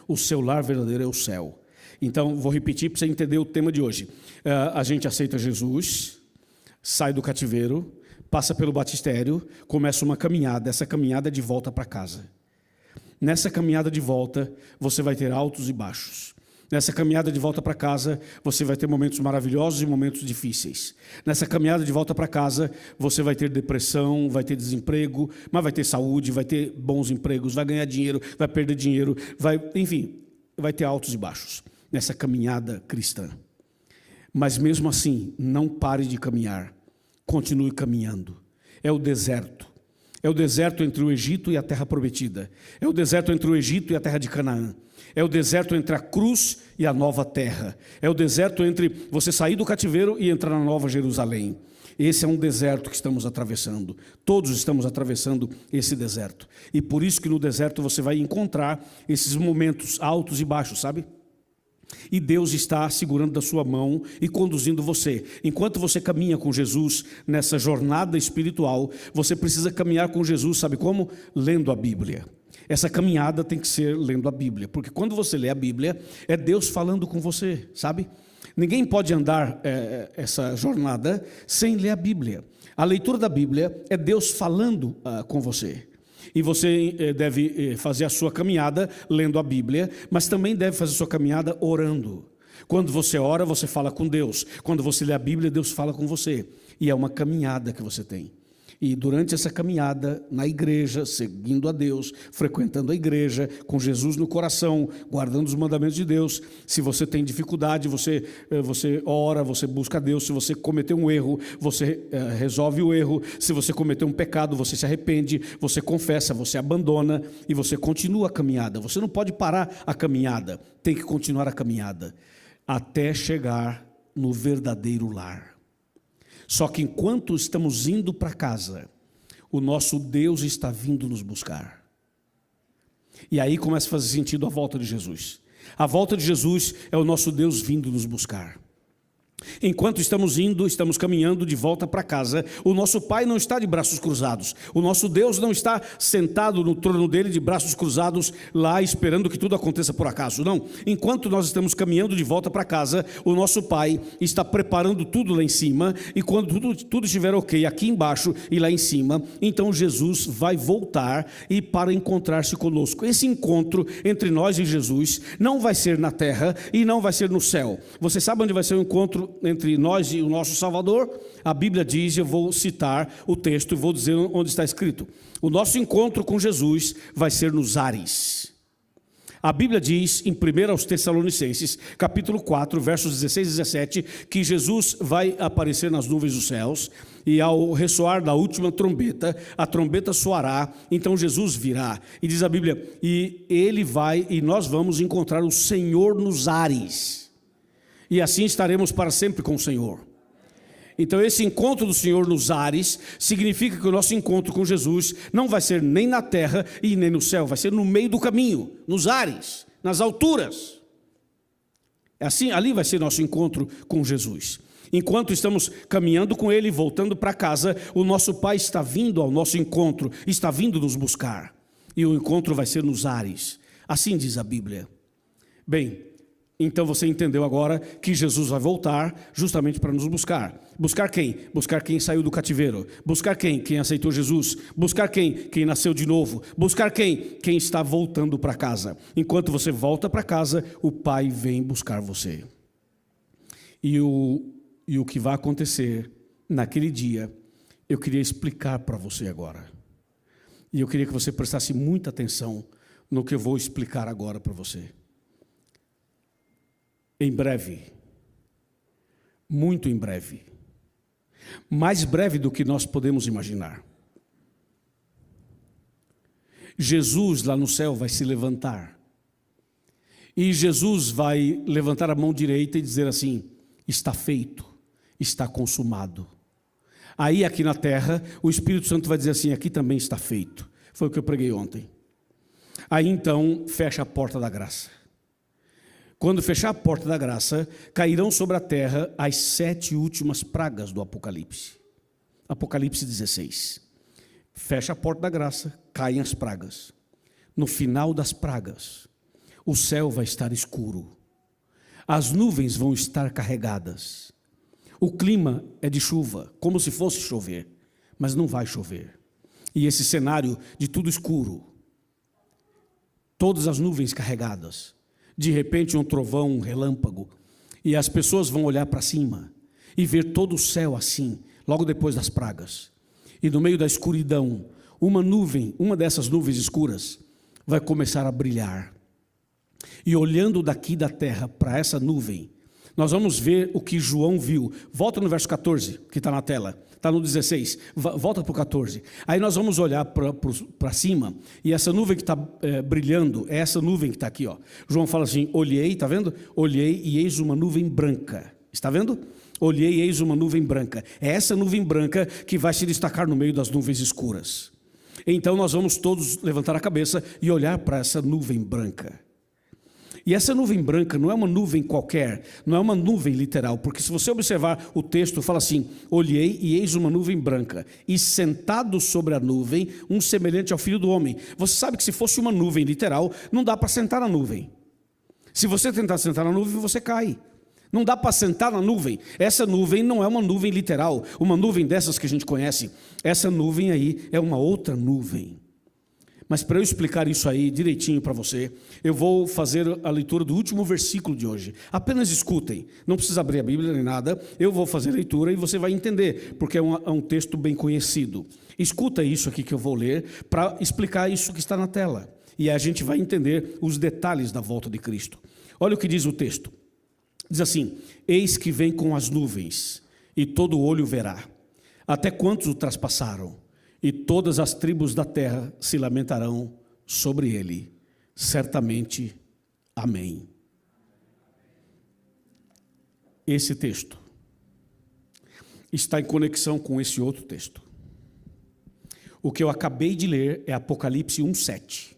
O seu lar verdadeiro é o céu. Então, vou repetir para você entender o tema de hoje. A gente aceita Jesus, sai do cativeiro, passa pelo batistério, começa uma caminhada, essa caminhada é de volta para casa. Nessa caminhada de volta, você vai ter altos e baixos. Nessa caminhada de volta para casa, você vai ter momentos maravilhosos e momentos difíceis. Nessa caminhada de volta para casa, você vai ter depressão, vai ter desemprego, mas vai ter saúde, vai ter bons empregos, vai ganhar dinheiro, vai perder dinheiro, enfim, vai ter altos e baixos. nessa caminhada cristã. Mas mesmo assim, não pare de caminhar, continue caminhando. É o deserto entre o Egito e a terra prometida, é o deserto entre o Egito e a terra de Canaã, é o deserto entre a cruz e a nova terra, é o deserto entre você sair do cativeiro e entrar na nova Jerusalém. Esse é um deserto que estamos atravessando, todos estamos atravessando esse deserto, e por isso que no deserto você vai encontrar esses momentos altos e baixos, sabe? E Deus está segurando da sua mão e conduzindo você. Enquanto você caminha com Jesus nessa jornada espiritual, você precisa caminhar com Jesus, sabe como? Lendo a Bíblia. Essa caminhada tem que ser lendo a Bíblia, porque quando você lê a Bíblia, é Deus falando com você, sabe? Ninguém pode andar essa jornada sem ler a Bíblia. A leitura da Bíblia é Deus falando com você. E você deve fazer a sua caminhada lendo a Bíblia, mas também deve fazer a sua caminhada orando. Quando você ora, você fala com Deus. Quando você lê a Bíblia, Deus fala com você. E é uma caminhada que você tem. E durante essa caminhada, na igreja, seguindo a Deus, frequentando a igreja, com Jesus no coração, guardando os mandamentos de Deus, se você tem dificuldade, você ora, você busca a Deus. Se você cometeu um erro, você resolve o erro. Se você cometeu um pecado, você se arrepende, você confessa, você abandona e você continua a caminhada. Você não pode parar a caminhada, tem que continuar a caminhada, até chegar no verdadeiro lar. Só que enquanto estamos indo para casa, o nosso Deus está vindo nos buscar. E aí começa a fazer sentido a volta de Jesus. A volta de Jesus é o nosso Deus vindo nos buscar. Enquanto estamos caminhando de volta para casa, o nosso Pai não está de braços cruzados. O nosso Deus não está sentado no trono dele de braços cruzados lá esperando que tudo aconteça por acaso. Não. Enquanto nós estamos caminhando de volta para casa, o nosso Pai está preparando tudo lá em cima, e quando tudo estiver ok aqui embaixo e lá em cima, então Jesus vai voltar e para encontrar-se conosco. Esse encontro entre nós e Jesus não vai ser na terra e não vai ser no céu. Você sabe onde vai ser o encontro entre nós e o nosso Salvador? A Bíblia diz, eu vou citar o texto e vou dizer onde está escrito. O nosso encontro com Jesus vai ser nos ares. A Bíblia diz em 1 Tessalonicenses, capítulo 4, versos 16 e 17, que Jesus vai aparecer nas nuvens dos céus, e ao ressoar da última trombeta, a trombeta soará, então Jesus virá. E diz a Bíblia, e nós vamos encontrar o Senhor nos ares. E assim estaremos para sempre com o Senhor. Então esse encontro do Senhor nos ares significa que o nosso encontro com Jesus não vai ser nem na terra e nem no céu, vai ser no meio do caminho, nos ares, nas alturas. Assim, ali vai ser nosso encontro com Jesus. Enquanto estamos caminhando com Ele, voltando para casa, o nosso Pai está vindo ao nosso encontro, está vindo nos buscar. E o encontro vai ser nos ares. Assim diz a Bíblia. Bem, então você entendeu agora que Jesus vai voltar justamente para nos buscar. Buscar quem? Buscar quem saiu do cativeiro. Buscar quem? Quem aceitou Jesus. Buscar quem? Quem nasceu de novo. Buscar quem? Quem está voltando para casa. Enquanto você volta para casa, o Pai vem buscar você. E o que vai acontecer naquele dia, eu queria explicar para você agora. E eu queria que você prestasse muita atenção no que eu vou explicar agora para você. Em breve, muito em breve, mais breve do que nós podemos imaginar, Jesus lá no céu vai se levantar, e Jesus vai levantar a mão direita e dizer assim, está feito, está consumado. Aí aqui na terra, o Espírito Santo vai dizer assim, aqui também está feito. Foi o que eu preguei ontem. Aí então, fecha a porta da graça. Quando fechar a porta da graça, cairão sobre a terra as 7 últimas pragas do Apocalipse. Apocalipse 16. Fecha a porta da graça, caem as pragas. No final das pragas, o céu vai estar escuro. As nuvens vão estar carregadas. O clima é de chuva, como se fosse chover, mas não vai chover. E esse cenário de tudo escuro, todas as nuvens carregadas, de repente um trovão, um relâmpago, e as pessoas vão olhar para cima e ver todo o céu assim, logo depois das pragas. E no meio da escuridão, uma dessas nuvens escuras, vai começar a brilhar. E olhando daqui da terra para essa nuvem, nós vamos ver o que João viu. Volta no verso 14, que está na tela. Está no 16. Volta para o 14. Aí nós vamos olhar para cima. E essa nuvem que está brilhando, é essa nuvem que está aqui. Ó. João fala assim, olhei, está vendo? Olhei e eis uma nuvem branca. Está vendo? Olhei e eis uma nuvem branca. É essa nuvem branca que vai se destacar no meio das nuvens escuras. Então nós vamos todos levantar a cabeça e olhar para essa nuvem branca. E essa nuvem branca não é uma nuvem qualquer, não é uma nuvem literal, porque se você observar o texto, fala assim, olhei e eis uma nuvem branca, e sentado sobre a nuvem, um semelhante ao Filho do Homem. Você sabe que se fosse uma nuvem literal, não dá para sentar na nuvem. Se você tentar sentar na nuvem, você cai. Não dá para sentar na nuvem. Essa nuvem não é uma nuvem literal, uma nuvem dessas que a gente conhece. Essa nuvem aí é uma outra nuvem. Mas para eu explicar isso aí direitinho para você, eu vou fazer a leitura do último versículo de hoje. Apenas escutem, não precisa abrir a Bíblia nem nada, eu vou fazer a leitura e você vai entender, porque é um texto bem conhecido. Escuta isso aqui que eu vou ler para explicar isso que está na tela. E a gente vai entender os detalhes da volta de Cristo. Olha o que diz o texto. Diz assim, eis que vem com as nuvens, e todo olho verá, até quantos o traspassaram. E todas as tribos da terra se lamentarão sobre ele. Certamente, amém. Esse texto está em conexão com esse outro texto. O que eu acabei de ler é Apocalipse 1:7.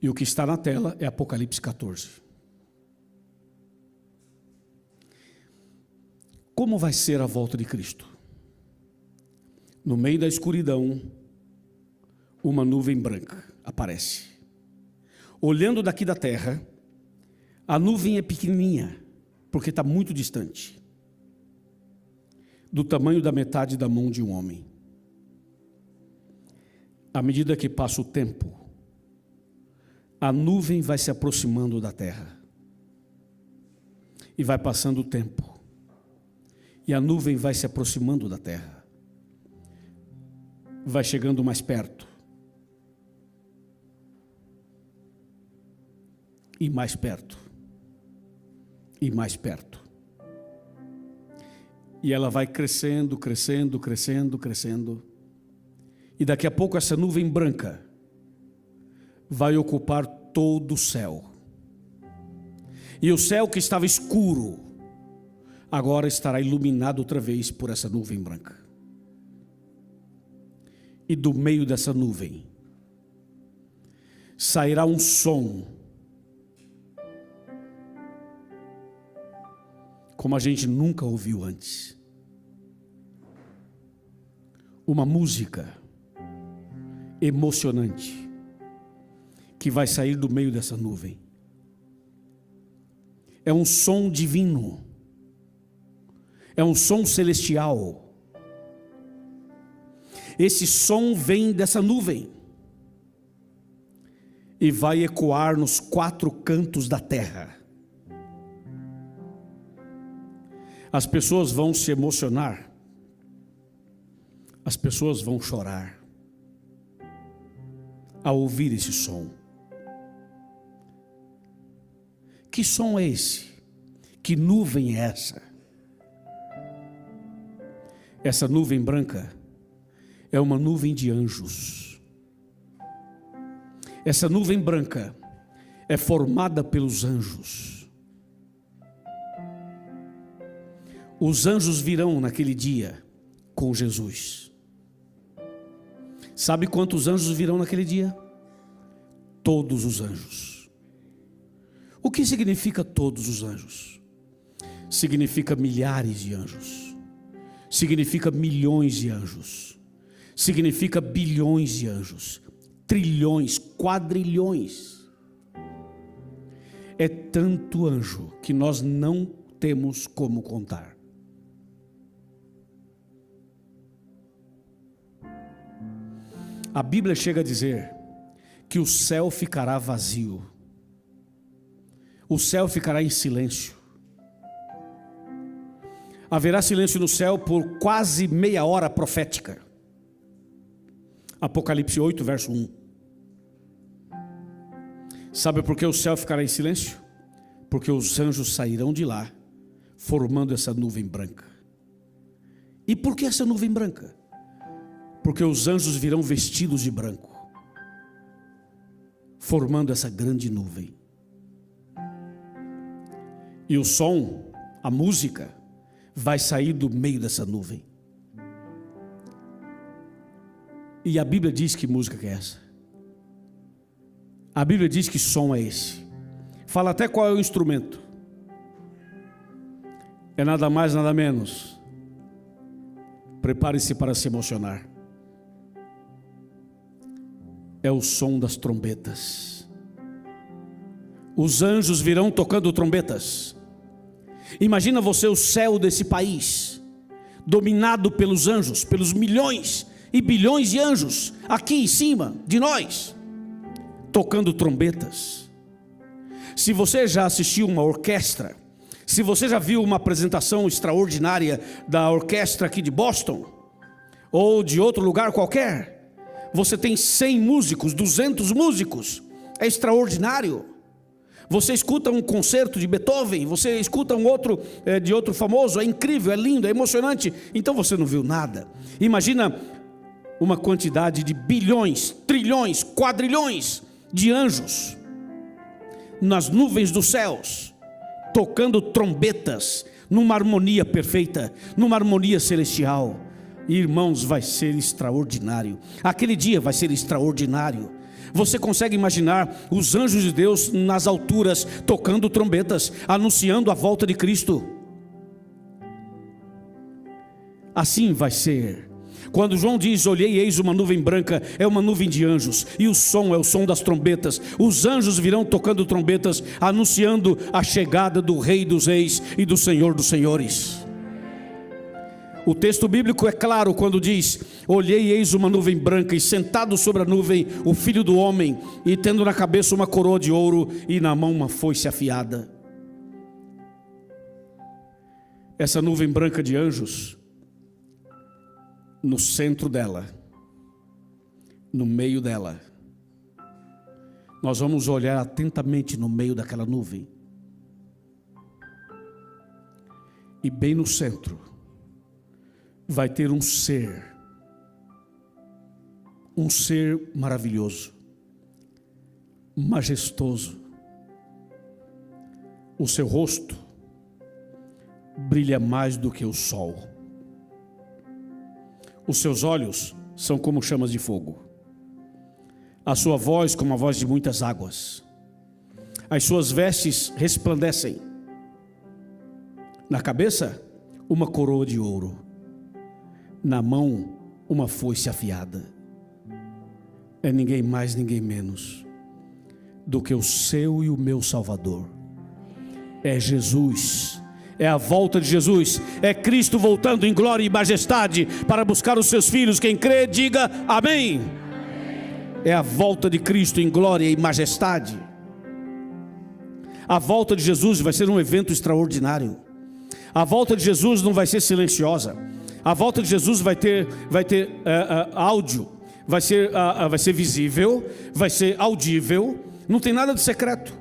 E o que está na tela é Apocalipse 14. Como vai ser a volta de Cristo? No meio da escuridão, uma nuvem branca aparece. Olhando daqui da terra, a nuvem é pequenininha, porque está muito distante. Do tamanho da metade da mão de um homem. À medida que passa o tempo, a nuvem vai se aproximando da terra. E vai passando o tempo. E a nuvem vai se aproximando da terra. Vai chegando mais perto. E mais perto. E mais perto. E ela vai crescendo, crescendo, crescendo, crescendo. E daqui a pouco essa nuvem branca vai ocupar todo o céu. E o céu que estava escuro, agora estará iluminado outra vez por essa nuvem branca. E do meio dessa nuvem sairá um som, como a gente nunca ouviu antes. Uma música emocionante que vai sair do meio dessa nuvem. É um som divino, é um som celestial. Esse som vem dessa nuvem e vai ecoar nos 4 cantos da terra. As pessoas vão se emocionar, as pessoas vão chorar ao ouvir esse som. Que som é esse? Que nuvem é essa? Essa nuvem branca é uma nuvem de anjos. Essa nuvem branca é formada pelos anjos. Os anjos virão naquele dia com Jesus. Sabe quantos anjos virão naquele dia? Todos os anjos. O que significa todos os anjos? Significa milhares de anjos. Significa milhões de anjos. Significa bilhões de anjos, trilhões, quadrilhões. É tanto anjo que nós não temos como contar. A Bíblia chega a dizer que o céu ficará vazio. O céu ficará em silêncio. Haverá silêncio no céu por quase meia hora profética. Apocalipse 8, verso 1. Sabe por que o céu ficará em silêncio? Porque os anjos sairão de lá, formando essa nuvem branca. E por que essa nuvem branca? Porque os anjos virão vestidos de branco, formando essa grande nuvem. E o som, a música, vai sair do meio dessa nuvem. E a Bíblia diz que música que é essa? A Bíblia diz que som é esse. Fala até qual é o instrumento. É nada mais, nada menos. Prepare-se para se emocionar. É o som das trombetas. Os anjos virão tocando trombetas. Imagina você o céu desse país, dominado pelos anjos, pelos milhões e bilhões de anjos, aqui em cima de nós, tocando trombetas. Se você já assistiu uma orquestra, se você já viu uma apresentação extraordinária da orquestra aqui de Boston, ou de outro lugar qualquer, você tem 100 músicos, 200 músicos, é extraordinário. Você escuta um concerto de Beethoven, você escuta um outro de outro famoso, é incrível, é lindo, é emocionante. Então você não viu nada. Imagina uma quantidade de bilhões, trilhões, quadrilhões de anjos nas nuvens dos céus, tocando trombetas, numa harmonia perfeita, numa harmonia celestial. Irmãos, vai ser extraordinário. Aquele dia vai ser extraordinário. Você consegue imaginar os anjos de Deus nas alturas, tocando trombetas, anunciando a volta de Cristo? Assim vai ser. Quando João diz, olhei e eis uma nuvem branca, é uma nuvem de anjos, e o som é o som das trombetas. Os anjos virão tocando trombetas, anunciando a chegada do Rei dos Reis e do Senhor dos Senhores. O texto bíblico é claro quando diz, olhei e eis uma nuvem branca, e sentado sobre a nuvem o Filho do Homem, e tendo na cabeça uma coroa de ouro, e na mão uma foice afiada. Essa nuvem branca de anjos, no centro dela, no meio dela, nós vamos olhar atentamente no meio daquela nuvem, e bem no centro vai ter um ser maravilhoso, majestoso. O seu rosto brilha mais do que o sol. Os seus olhos são como chamas de fogo. A sua voz como a voz de muitas águas. As suas vestes resplandecem. Na cabeça, uma coroa de ouro. Na mão, uma foice afiada. É ninguém mais, ninguém menos do que o seu e o meu Salvador. É Jesus. É a volta de Jesus. É Cristo voltando em glória e majestade para buscar os seus filhos. Quem crê, diga amém. É a volta de Cristo em glória e majestade. A volta de Jesus vai ser um evento extraordinário. A volta de Jesus não vai ser silenciosa. A volta de Jesus vai ter áudio, vai ser visível, vai ser audível. Não tem nada de secreto.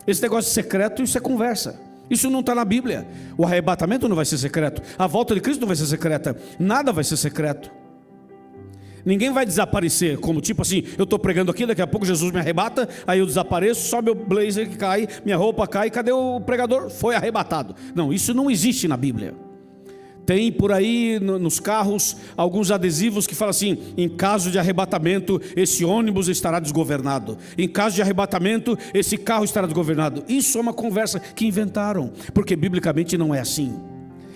Esse negócio de secreto, isso é conversa. Isso não está na Bíblia. O arrebatamento não vai ser secreto. A volta de Cristo não vai ser secreta. Nada vai ser secreto. Ninguém vai desaparecer, como tipo assim, eu estou pregando aqui, daqui a pouco Jesus me arrebata, aí eu desapareço, só meu blazer que cai, minha roupa cai, cadê o pregador? Foi arrebatado. Não, isso não existe na Bíblia. Tem por aí nos carros alguns adesivos que falam assim, em caso de arrebatamento esse ônibus estará desgovernado, em caso de arrebatamento esse carro estará desgovernado. Isso é uma conversa que inventaram, porque biblicamente não é assim.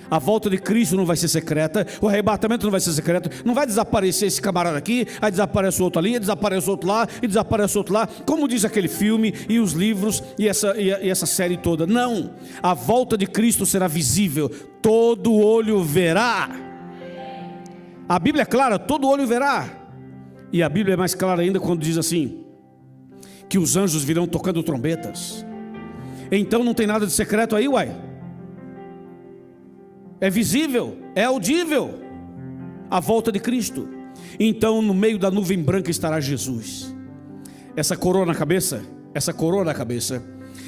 A volta de Cristo não vai ser secreta, o arrebatamento não vai ser secreto, não vai desaparecer esse camarada aqui, aí desaparece o outro ali, desaparece o outro lá, e desaparece o outro lá, como diz aquele filme e os livros e essa série toda. Não, a volta de Cristo será visível, todo olho verá. A Bíblia é clara, todo olho verá. E a Bíblia é mais clara ainda quando diz assim, que os anjos virão tocando trombetas. Então não tem nada de secreto aí, uai. É visível, é audível a volta de Cristo. Então no meio da nuvem branca estará Jesus. Essa coroa na cabeça essa coroa na cabeça,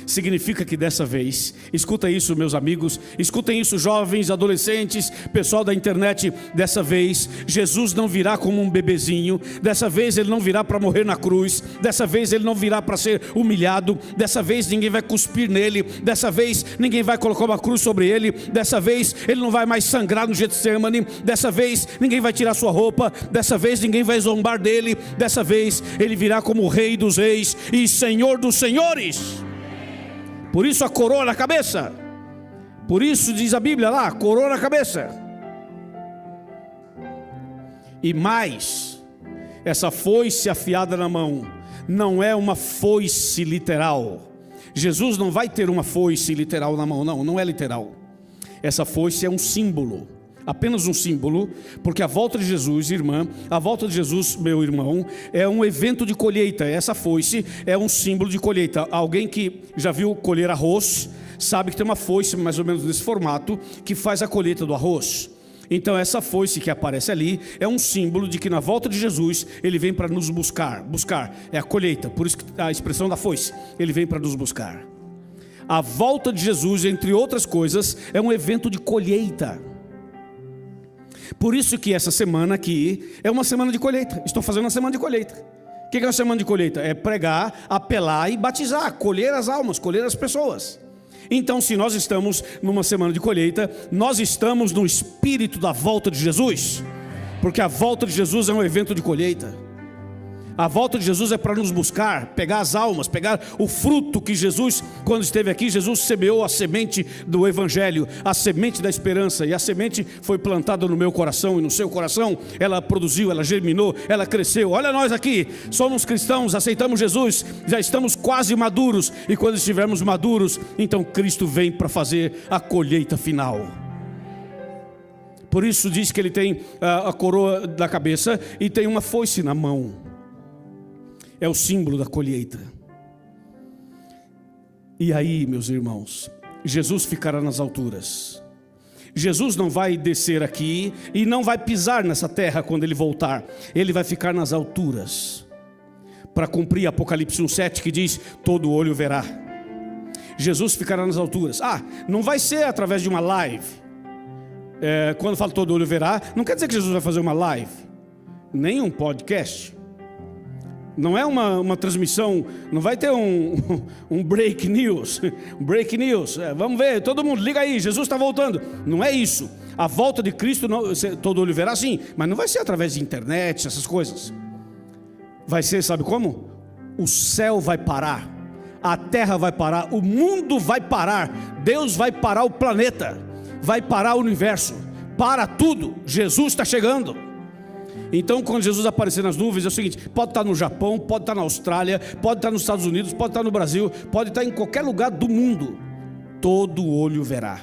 significa que dessa vez, escuta isso meus amigos, escutem isso jovens, adolescentes, pessoal da internet, dessa vez Jesus não virá como um bebezinho, dessa vez Ele não virá para morrer na cruz, dessa vez Ele não virá para ser humilhado, dessa vez ninguém vai cuspir nele, dessa vez ninguém vai colocar uma cruz sobre Ele, dessa vez Ele não vai mais sangrar no Getsemane, dessa vez ninguém vai tirar sua roupa, dessa vez ninguém vai zombar dele, dessa vez Ele virá como o Rei dos Reis e Senhor dos Senhores. Por isso a coroa na cabeça. Por isso diz a Bíblia lá, coroa na cabeça. E mais, essa foice afiada na mão não é uma foice literal. Jesus não vai ter uma foice literal na mão, não é literal. Essa foice é um símbolo, apenas um símbolo, porque a volta de Jesus, irmã, a volta de Jesus, meu irmão, é um evento de colheita. Essa foice é um símbolo de colheita. Alguém que já viu colher arroz, sabe que tem uma foice mais ou menos nesse formato, que faz a colheita do arroz. Então essa foice que aparece ali, é um símbolo de que na volta de Jesus, Ele vem para nos buscar, é a colheita, por isso a expressão da foice, Ele vem para nos buscar. A volta de Jesus, entre outras coisas, é um evento de colheita. Por isso que essa semana aqui é uma semana de colheita. Estou fazendo uma semana de colheita. O que é uma semana de colheita? É pregar, apelar e batizar, colher as almas, colher as pessoas. Então, se nós estamos numa semana de colheita, nós estamos no espírito da volta de Jesus, porque a volta de Jesus é um evento de colheita. A volta de Jesus é para nos buscar, pegar as almas, pegar o fruto que Jesus, quando esteve aqui, Jesus semeou a semente do Evangelho, a semente da esperança, e a semente foi plantada no meu coração e no seu coração, ela produziu, ela germinou, ela cresceu. Olha nós aqui, somos cristãos, aceitamos Jesus, já estamos quase maduros, e quando estivermos maduros, então Cristo vem para fazer a colheita final. Por isso diz que Ele tem a coroa da cabeça e tem uma foice na mão. É o símbolo da colheita. E aí, meus irmãos, Jesus ficará nas alturas. Jesus não vai descer aqui e não vai pisar nessa terra quando Ele voltar. Ele vai ficar nas alturas, para cumprir Apocalipse 1:7, que diz, todo olho verá. Jesus ficará nas alturas. Não vai ser através de uma live. Quando falo todo olho verá, não quer dizer que Jesus vai fazer uma live, nem um podcast. Não é uma transmissão, não vai ter um break news. Break news, vamos ver, todo mundo, liga aí, Jesus está voltando. Não é isso. A volta de Cristo, todo olho verá sim, mas não vai ser através de internet, essas coisas. Vai ser, sabe como? O céu vai parar, a terra vai parar, o mundo vai parar, Deus vai parar o planeta, vai parar o universo, para tudo. Jesus está chegando. Então quando Jesus aparecer nas nuvens, é o seguinte, pode estar no Japão, pode estar na Austrália, pode estar nos Estados Unidos, pode estar no Brasil, pode estar em qualquer lugar do mundo, todo olho verá.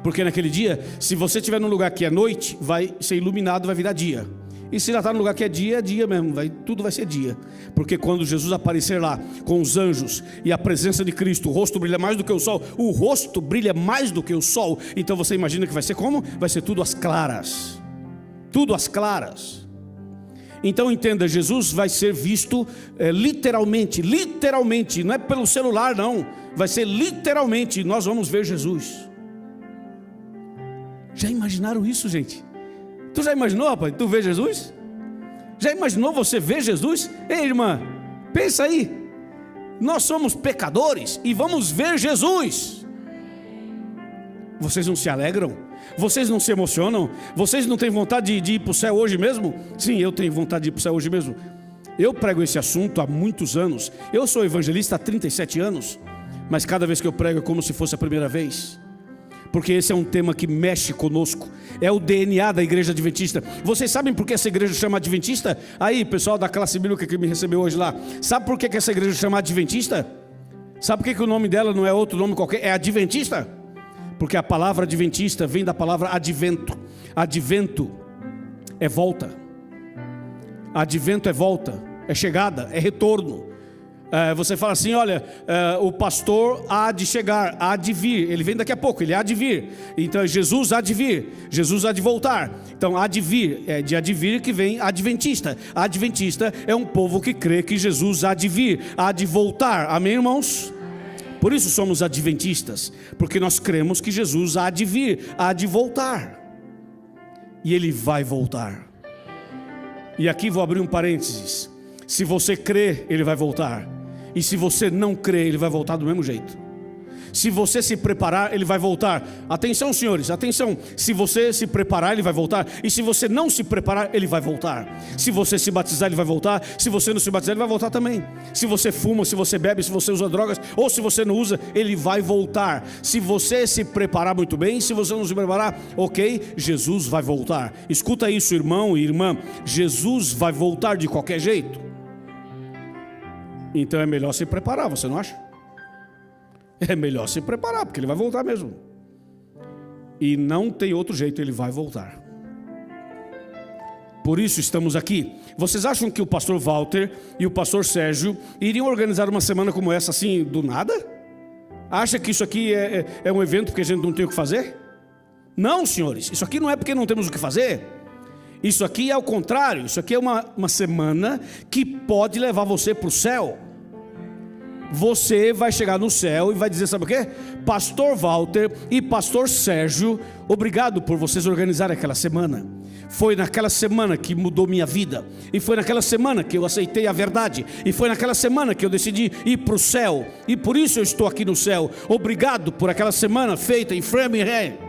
Porque naquele dia, se você estiver num lugar que é noite, vai ser iluminado, vai virar dia. E se já está no lugar que é dia mesmo, tudo vai ser dia. Porque quando Jesus aparecer lá com os anjos e a presença de Cristo, o rosto brilha mais do que o sol. O rosto brilha mais do que o sol. Então você imagina que vai ser como? Vai ser tudo às claras. Tudo às claras. Então entenda, Jesus vai ser visto literalmente, não é pelo celular não, vai ser literalmente, nós vamos ver Jesus. Já imaginaram isso, gente? Tu já imaginou, rapaz, tu vê Jesus? Já imaginou você ver Jesus? Ei, irmã, pensa aí, nós somos pecadores e vamos ver Jesus. Vocês não se alegram? Vocês não se emocionam? Vocês não têm vontade de ir para o céu hoje mesmo? Sim, eu tenho vontade de ir para o céu hoje mesmo. Eu prego esse assunto há muitos anos. Eu sou evangelista há 37 anos, mas cada vez que eu prego é como se fosse a primeira vez. Porque esse é um tema que mexe conosco. É o DNA da igreja adventista. Vocês sabem por que essa igreja chama adventista? Aí, pessoal da classe bíblica que me recebeu hoje lá, sabe por que essa igreja chama adventista? Sabe por que o nome dela não é outro nome qualquer? É adventista? Porque a palavra adventista vem da palavra advento. Advento é volta. Advento é volta, é chegada, é retorno. Você fala assim, olha, o pastor há de chegar, há de vir, ele vem daqui a pouco, ele há de vir. Então Jesus há de vir, Jesus há de voltar. Então há de vir, é de há de vir que vem adventista. Adventista é um povo que crê que Jesus há de vir, há de voltar. Amém, irmãos? Por isso somos adventistas, porque nós cremos que Jesus há de vir, há de voltar. E ele vai voltar. E aqui vou abrir um parênteses. Se você crê, ele vai voltar. E se você não crê, ele vai voltar do mesmo jeito. Se você se preparar, ele vai voltar. Atenção, senhores, atenção. Se você se preparar, ele vai voltar. E se você não se preparar, ele vai voltar. Se você se batizar, ele vai voltar. Se você não se batizar, ele vai voltar também. Se você fuma, se você bebe, se você usa drogas, ou se você não usa, ele vai voltar. Se você se preparar muito bem, se você não se preparar, ok, Jesus vai voltar. Escuta isso, irmão e irmã. Jesus vai voltar de qualquer jeito. Então é melhor se preparar, você não acha? É melhor se preparar, porque ele vai voltar mesmo. E não tem outro jeito, ele vai voltar. Por isso estamos aqui. Vocês acham que o pastor Walter e o pastor Sérgio iriam organizar uma semana como essa assim, do nada? Acha que isso aqui é um evento porque a gente não tem o que fazer? Não, senhores, isso aqui não é porque não temos o que fazer. Isso aqui é o contrário. Isso aqui é uma semana que pode levar você para o céu. Você vai chegar no céu e vai dizer, sabe o quê? Pastor Walter e pastor Sérgio, obrigado por vocês organizarem aquela semana. Foi naquela semana que mudou minha vida. E foi naquela semana que eu aceitei a verdade. E foi naquela semana que eu decidi ir para o céu. E por isso eu estou aqui no céu. Obrigado por aquela semana feita em Framingham.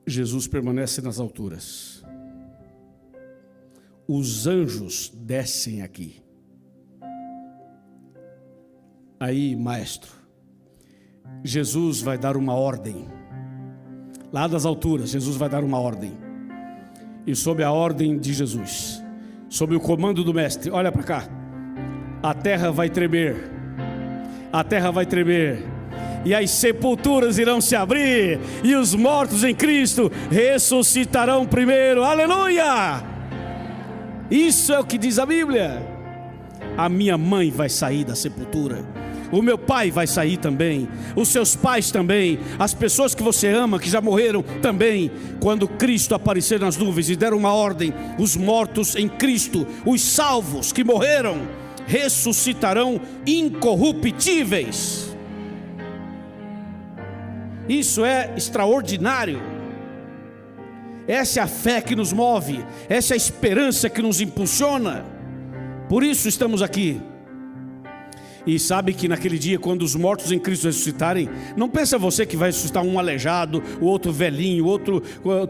Jesus permanece nas alturas. Os anjos descem aqui. Aí, maestro, Jesus vai dar uma ordem. Lá das alturas, Jesus vai dar uma ordem. E sob a ordem de Jesus, sob o comando do mestre, olha para cá. A terra vai tremer. A terra vai tremer. E as sepulturas irão se abrir, e os mortos em Cristo ressuscitarão primeiro. Aleluia! Isso é o que diz a Bíblia. A minha mãe vai sair da sepultura, o meu pai vai sair também, os seus pais também, as pessoas que você ama, que já morreram também. Quando Cristo aparecer nas nuvens e der uma ordem, os mortos em Cristo, os salvos que morreram, ressuscitarão incorruptíveis. Isso é extraordinário. Essa é a fé que nos move, essa é a esperança que nos impulsiona. Por isso estamos aqui. E sabe que naquele dia, quando os mortos em Cristo ressuscitarem, não pensa você que vai ressuscitar um aleijado, o outro velhinho, o outro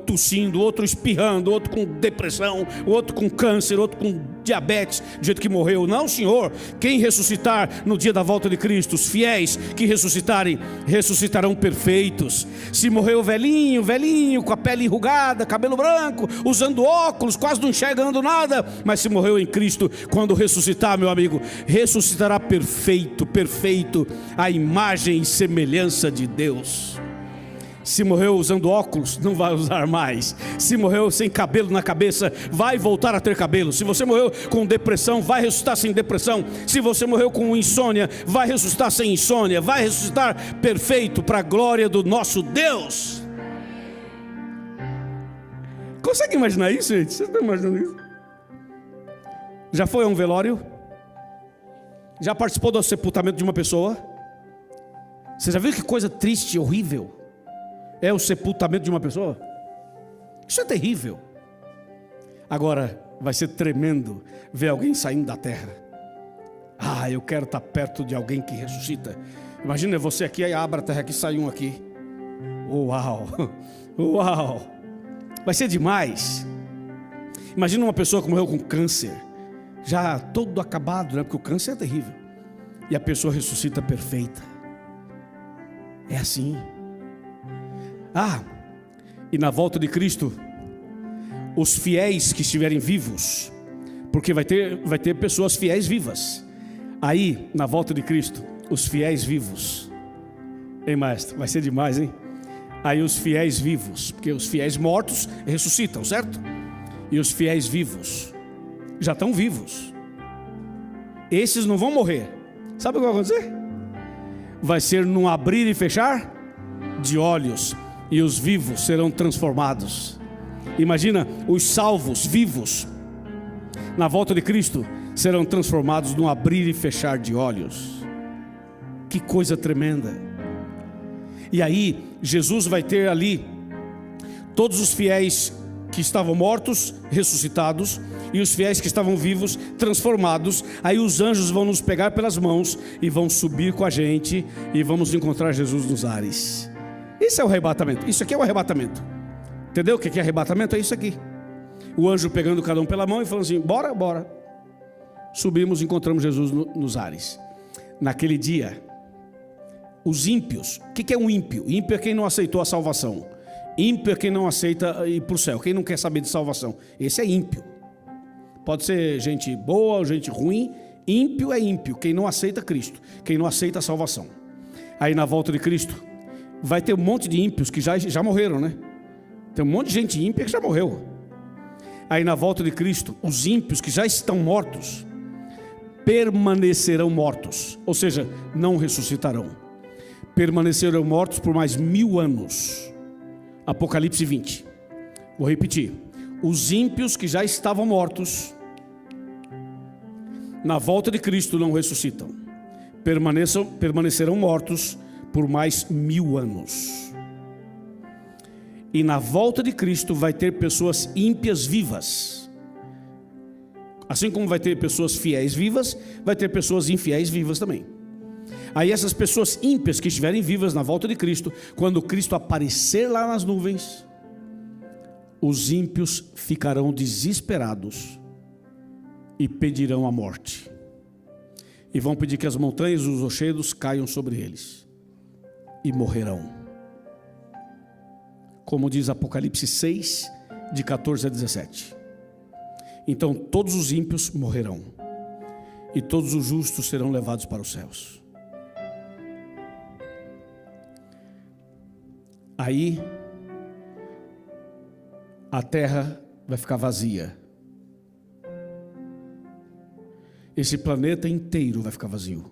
tossindo, o outro espirrando, o outro com depressão, o outro com câncer, o outro com diabetes, do jeito que morreu. Não, Senhor. Quem ressuscitar no dia da volta de Cristo, os fiéis que ressuscitarem, ressuscitarão perfeitos. Se morreu velhinho, com a pele enrugada, cabelo branco, usando óculos, quase não enxergando nada, mas se morreu em Cristo, quando ressuscitar, meu amigo, ressuscitará perfeito, a imagem e semelhança de Deus. Se morreu usando óculos, não vai usar mais. Se morreu sem cabelo na cabeça, vai voltar a ter cabelo. Se você morreu com depressão, vai ressuscitar sem depressão. Se você morreu com insônia, vai ressuscitar sem insônia. Vai ressuscitar perfeito para a glória do nosso Deus. Consegue imaginar isso, gente? Vocês estão imaginando isso? Já foi a um velório? Já participou do sepultamento de uma pessoa? Você já viu que coisa triste e horrível é o sepultamento de uma pessoa? Isso é terrível. Agora, vai ser tremendo ver alguém saindo da terra. Eu quero estar perto de alguém que ressuscita. Imagina você aqui, aí abre a terra aqui, sai um aqui. Uau! Uau! Vai ser demais. Imagina uma pessoa que morreu com câncer, já todo acabado, né? Porque o câncer é terrível. E a pessoa ressuscita perfeita. É assim. E na volta de Cristo, os fiéis que estiverem vivos, porque vai ter pessoas fiéis vivas. Aí, na volta de Cristo, os fiéis vivos. Hein, maestro? Vai ser demais, hein? Aí os fiéis vivos, porque os fiéis mortos ressuscitam, certo? E os fiéis vivos já estão vivos. Esses não vão morrer. Sabe o que vai acontecer? Vai ser num abrir e fechar de olhos, e os vivos serão transformados. Imagina, os salvos vivos na volta de Cristo serão transformados num abrir e fechar de olhos. Que coisa tremenda. E aí Jesus vai ter ali todos os fiéis que estavam mortos ressuscitados, e os fiéis que estavam vivos transformados. Aí os anjos vão nos pegar pelas mãos e vão subir com a gente, e vamos encontrar Jesus nos ares. Isso é o arrebatamento. Isso aqui é o arrebatamento. Entendeu o que é arrebatamento? É isso aqui. O anjo pegando cada um pela mão e falando assim: bora, bora. Subimos e encontramos Jesus nos ares. Naquele dia, os ímpios. O que é um ímpio? Ímpio é quem não aceitou a salvação. Ímpio é quem não aceita ir para o céu, quem não quer saber de salvação. Esse é ímpio. Pode ser gente boa ou gente ruim. Ímpio é ímpio, quem não aceita Cristo, quem não aceita a salvação. Aí na volta de Cristo vai ter um monte de ímpios que já morreram, né? Tem um monte de gente ímpia que já morreu. Aí na volta de Cristo, os ímpios que já estão mortos permanecerão mortos, ou seja, não ressuscitarão. Permanecerão mortos por mais 1000 anos. Apocalipse 20. Vou repetir: os ímpios que já estavam mortos, na volta de Cristo não ressuscitam. Permanecerão mortos por mais 1000 anos. E na volta de Cristo vai ter pessoas ímpias vivas. Assim como vai ter pessoas fiéis vivas, vai ter pessoas infiéis vivas também. Aí essas pessoas ímpias que estiverem vivas na volta de Cristo, quando Cristo aparecer lá nas nuvens, os ímpios ficarão desesperados e pedirão a morte. E vão pedir que as montanhas e os rochedos caiam sobre eles. E morrerão. Como diz Apocalipse 6, de 14 a 17. Então todos os ímpios morrerão, e todos os justos serão levados para os céus. Aí a terra vai ficar vazia. Esse planeta inteiro vai ficar vazio.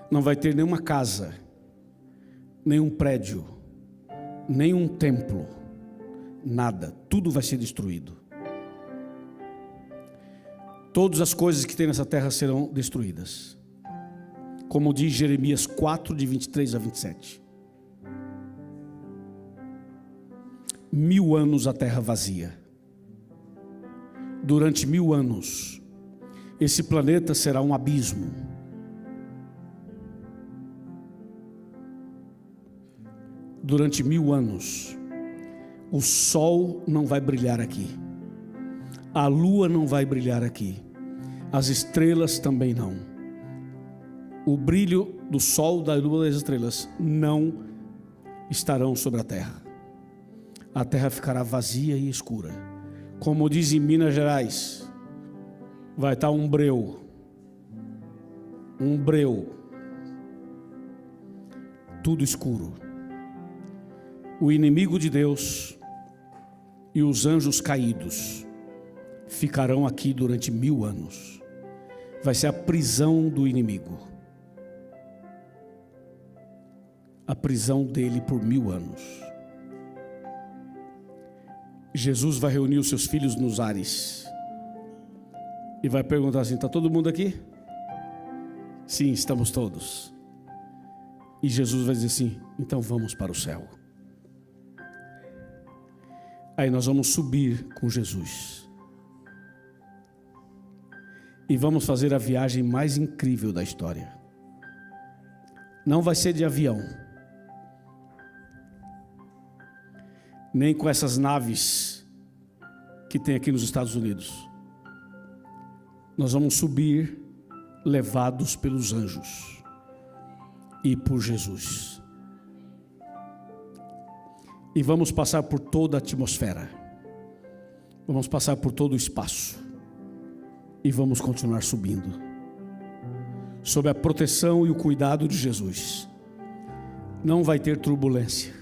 Não vai ter nenhuma casa, nenhum prédio, nenhum templo, nada. Tudo vai ser destruído. Todas as coisas que tem nessa terra serão destruídas. Como diz Jeremias 4, de 23 a 27. 1000 anos a terra vazia. Durante 1000 anos, esse planeta será um abismo. Durante 1000 anos, o sol não vai brilhar aqui, a lua não vai brilhar aqui, as estrelas também não. O brilho do sol, da lua e das estrelas não estarão sobre a terra. A terra ficará vazia e escura. Como diz em Minas Gerais, vai estar um breu, tudo escuro. O inimigo de Deus e os anjos caídos ficarão aqui durante 1000 anos. Vai ser a prisão do inimigo, a prisão dele por 1000 anos. Jesus vai reunir os seus filhos nos ares e vai perguntar assim: está todo mundo aqui? Sim, estamos todos. E Jesus vai dizer assim: então vamos para o céu. Aí nós vamos subir com Jesus e vamos fazer a viagem mais incrível da história. Não vai ser de avião, nem com essas naves que tem aqui nos Estados Unidos. Nós vamos subir levados pelos anjos e por Jesus. E vamos passar por toda a atmosfera. Vamos passar por todo o espaço. E vamos continuar subindo. Sob a proteção e o cuidado de Jesus. Não vai ter turbulência.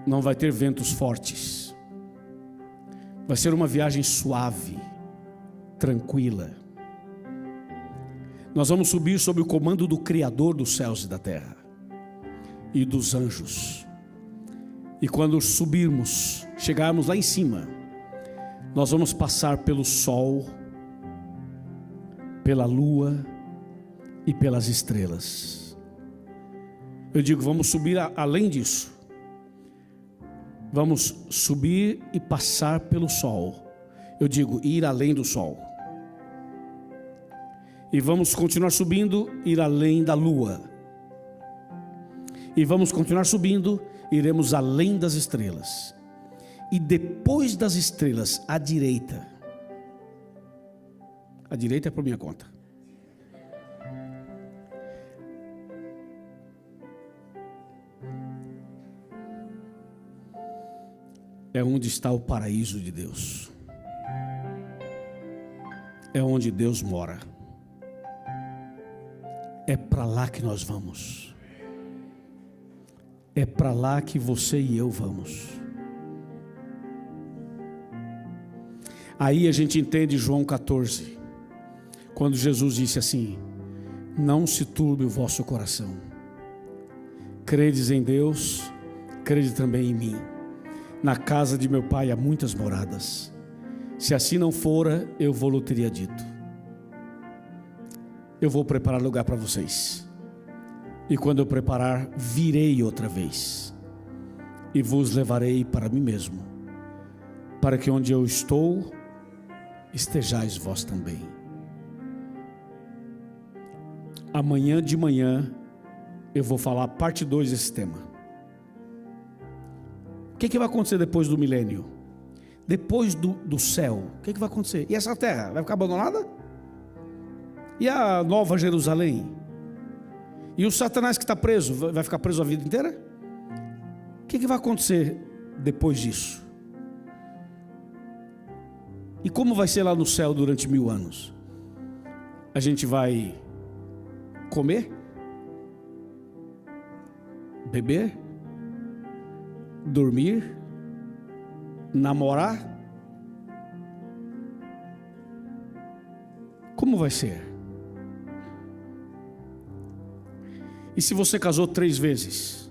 Não vai ter ventos fortes. Vai ser uma viagem suave, tranquila. Nós vamos subir sob o comando do Criador dos céus e da terra e dos anjos. E quando subirmos, chegarmos lá em cima, nós vamos passar pelo sol, pela lua e pelas estrelas. Eu digo, vamos subir além disso. Vamos subir e passar pelo sol. Eu digo, ir além do sol. E vamos continuar subindo, ir além da lua. E vamos continuar subindo, iremos além das estrelas. E depois das estrelas, à direita. A direita é por minha conta. É onde está o paraíso de Deus. É onde Deus mora. É para lá que nós vamos. É para lá que você e eu vamos. Aí a gente entende João 14, quando Jesus disse assim: não se turbe o vosso coração. Credes em Deus, crede também em mim. Na casa de meu pai há muitas moradas. Se assim não fora, eu vou-lhe teria dito. Eu vou preparar lugar para vocês. E quando eu preparar, virei outra vez. E vos levarei para mim mesmo, para que onde eu estou, estejais vós também. Amanhã de manhã, eu vou falar parte 2 desse tema. O que vai acontecer depois do milênio? Depois do céu, o que vai acontecer? E essa terra vai ficar abandonada? E a nova Jerusalém? E o Satanás que está preso, vai ficar preso a vida inteira? O que vai acontecer depois disso? E como vai ser lá no céu durante 1000 anos? A gente vai comer? Beber? Dormir? Namorar? Como vai ser? E se você casou 3 vezes?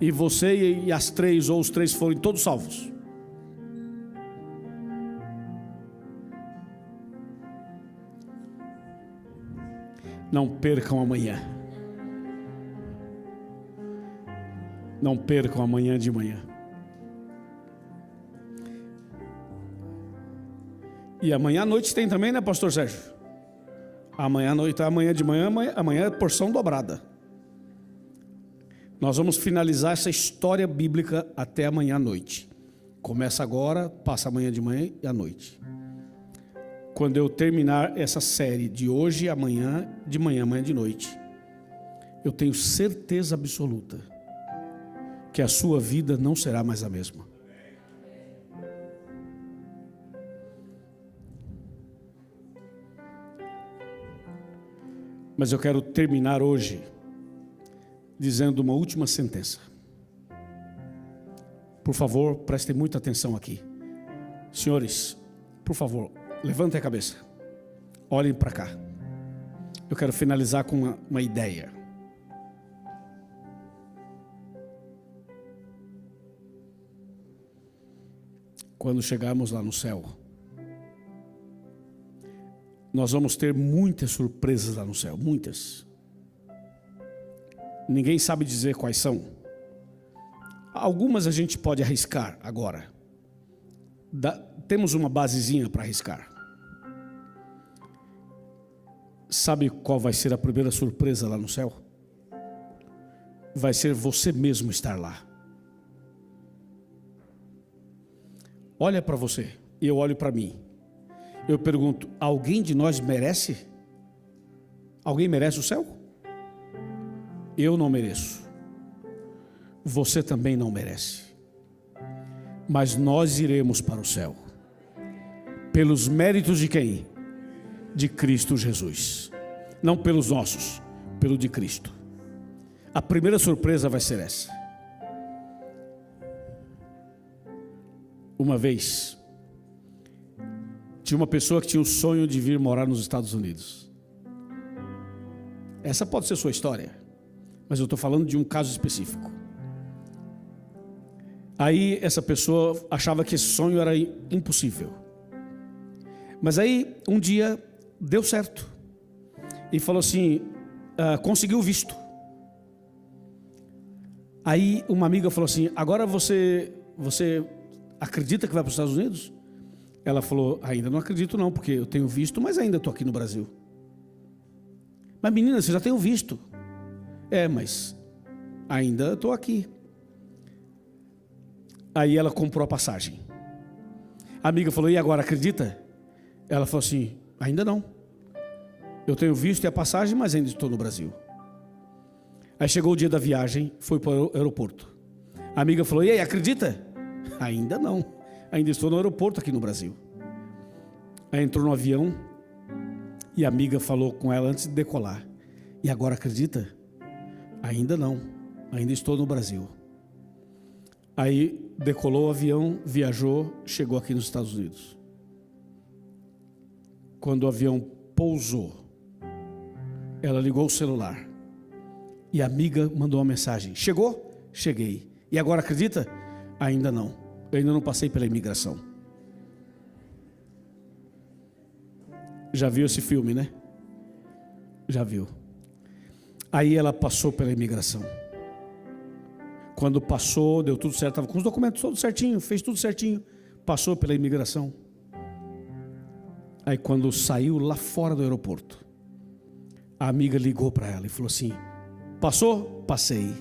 E você e as 3 ou os 3 forem todos salvos? Não percam amanhã. Não percam amanhã de manhã. E amanhã à noite tem também, né, pastor Sérgio? Amanhã à noite, amanhã de manhã, amanhã é porção dobrada. Nós vamos finalizar essa história bíblica até amanhã à noite. Começa agora, passa amanhã de manhã e à noite. Quando eu terminar essa série de hoje, amanhã de manhã, amanhã de noite, eu tenho certeza absoluta que a sua vida não será mais a mesma. Mas eu quero terminar hoje dizendo uma última sentença. Por favor, prestem muita atenção aqui. Senhores, por favor, levantem a cabeça. Olhem para cá. Eu quero finalizar com uma ideia. Quando chegarmos lá no céu, nós vamos ter muitas surpresas lá no céu, muitas. Ninguém sabe dizer quais são. Algumas a gente pode arriscar agora. Temos uma basezinha para arriscar. Sabe qual vai ser a primeira surpresa lá no céu? Vai ser você mesmo estar lá. olha para você e eu olho para mim. Eu pergunto, alguém de nós merece? Alguém merece o céu? Eu não mereço. Você também não merece. Mas nós iremos para o céu. Pelos méritos de quem? De Cristo Jesus. Não pelos nossos, pelo de Cristo. A primeira surpresa vai ser essa. Uma vez, tinha uma pessoa que tinha o sonho de vir morar nos Estados Unidos. Essa pode ser sua história, mas eu estou falando de um caso específico. Aí essa pessoa achava que esse sonho era impossível. Mas aí um dia deu certo. E falou assim, conseguiu visto. Aí uma amiga falou assim, agora você acredita que vai para os Estados Unidos? Ela falou, ainda não acredito não, porque eu tenho visto, mas ainda estou aqui no Brasil. Mas menina, você já tem o visto. Mas ainda estou aqui. Aí ela comprou a passagem. A amiga falou, e agora, acredita? Ela falou assim, ainda não. Eu tenho visto e a passagem, mas ainda estou no Brasil. Aí chegou o dia da viagem, foi para o aeroporto. A amiga falou, e aí, acredita? Ainda não. Ainda estou no aeroporto aqui no Brasil. Aí entrou no avião e a amiga falou com ela antes de decolar, e agora acredita? Ainda não. Ainda estou no Brasil. Aí decolou o avião, viajou, chegou aqui nos Estados Unidos. Quando o avião pousou, ela ligou o celular e a amiga mandou uma mensagem, chegou? Cheguei. E agora acredita? Ainda não. Eu ainda não passei pela imigração. Já viu esse filme, né? Já viu. Aí ela passou pela imigração. Quando passou, deu tudo certo, estava com os documentos todos certinho, fez tudo certinho, passou pela imigração. Aí quando saiu lá fora do aeroporto, a amiga ligou para ela e falou assim, passou? Passei.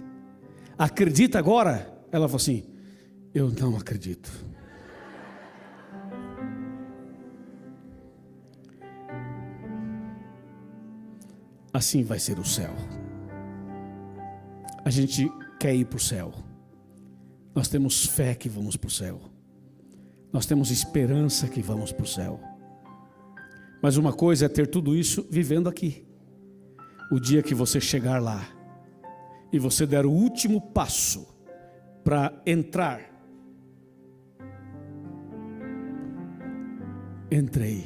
Acredita agora? Ela falou assim, eu não acredito. Assim vai ser o céu. A gente quer ir para o céu. Nós temos fé que vamos para o céu. Nós temos esperança que vamos para o céu. Mas uma coisa é ter tudo isso vivendo aqui. O dia que você chegar lá e você der o último passo para entrar. Entrei.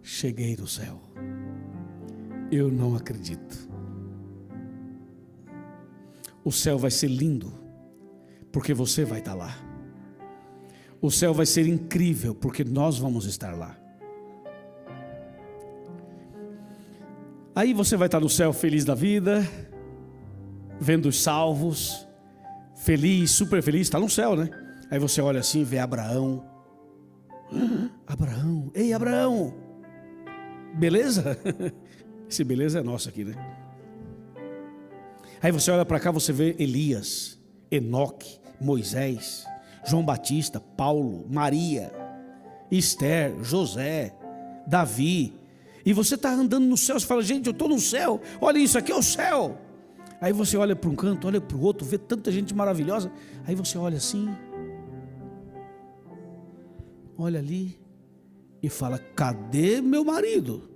Cheguei no céu. Eu não acredito. O céu vai ser lindo, porque você vai estar lá. O céu vai ser incrível, porque nós vamos estar lá. Aí você vai estar no céu feliz da vida, vendo os salvos, feliz, super feliz, está no céu, né? Aí você olha assim, vê Abraão. Abraão, ei Abraão, beleza? Esse beleza é nosso aqui, né? Aí você olha para cá, você vê Elias, Enoque, Moisés, João Batista, Paulo, Maria, Esther, José, Davi. E você está andando no céu, você fala, gente, eu estou no céu, olha isso aqui é o céu. Aí você olha para um canto, olha para o outro, vê tanta gente maravilhosa. Aí você olha assim, olha ali e fala, cadê meu marido?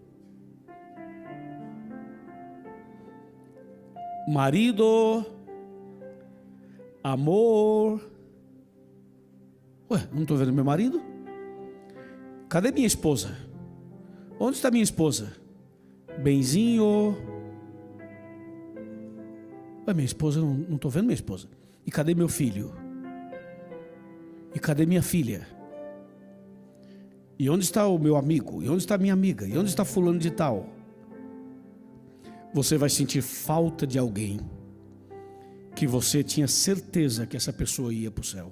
Marido, amor. Ué, não estou vendo meu marido? Cadê minha esposa? Onde está minha esposa? Benzinho. Ué, minha esposa, não estou vendo minha esposa. E cadê meu filho? E cadê minha filha? E onde está o meu amigo? E onde está minha amiga? E onde está fulano de tal? Você vai sentir falta de alguém que você tinha certeza que essa pessoa ia para o céu.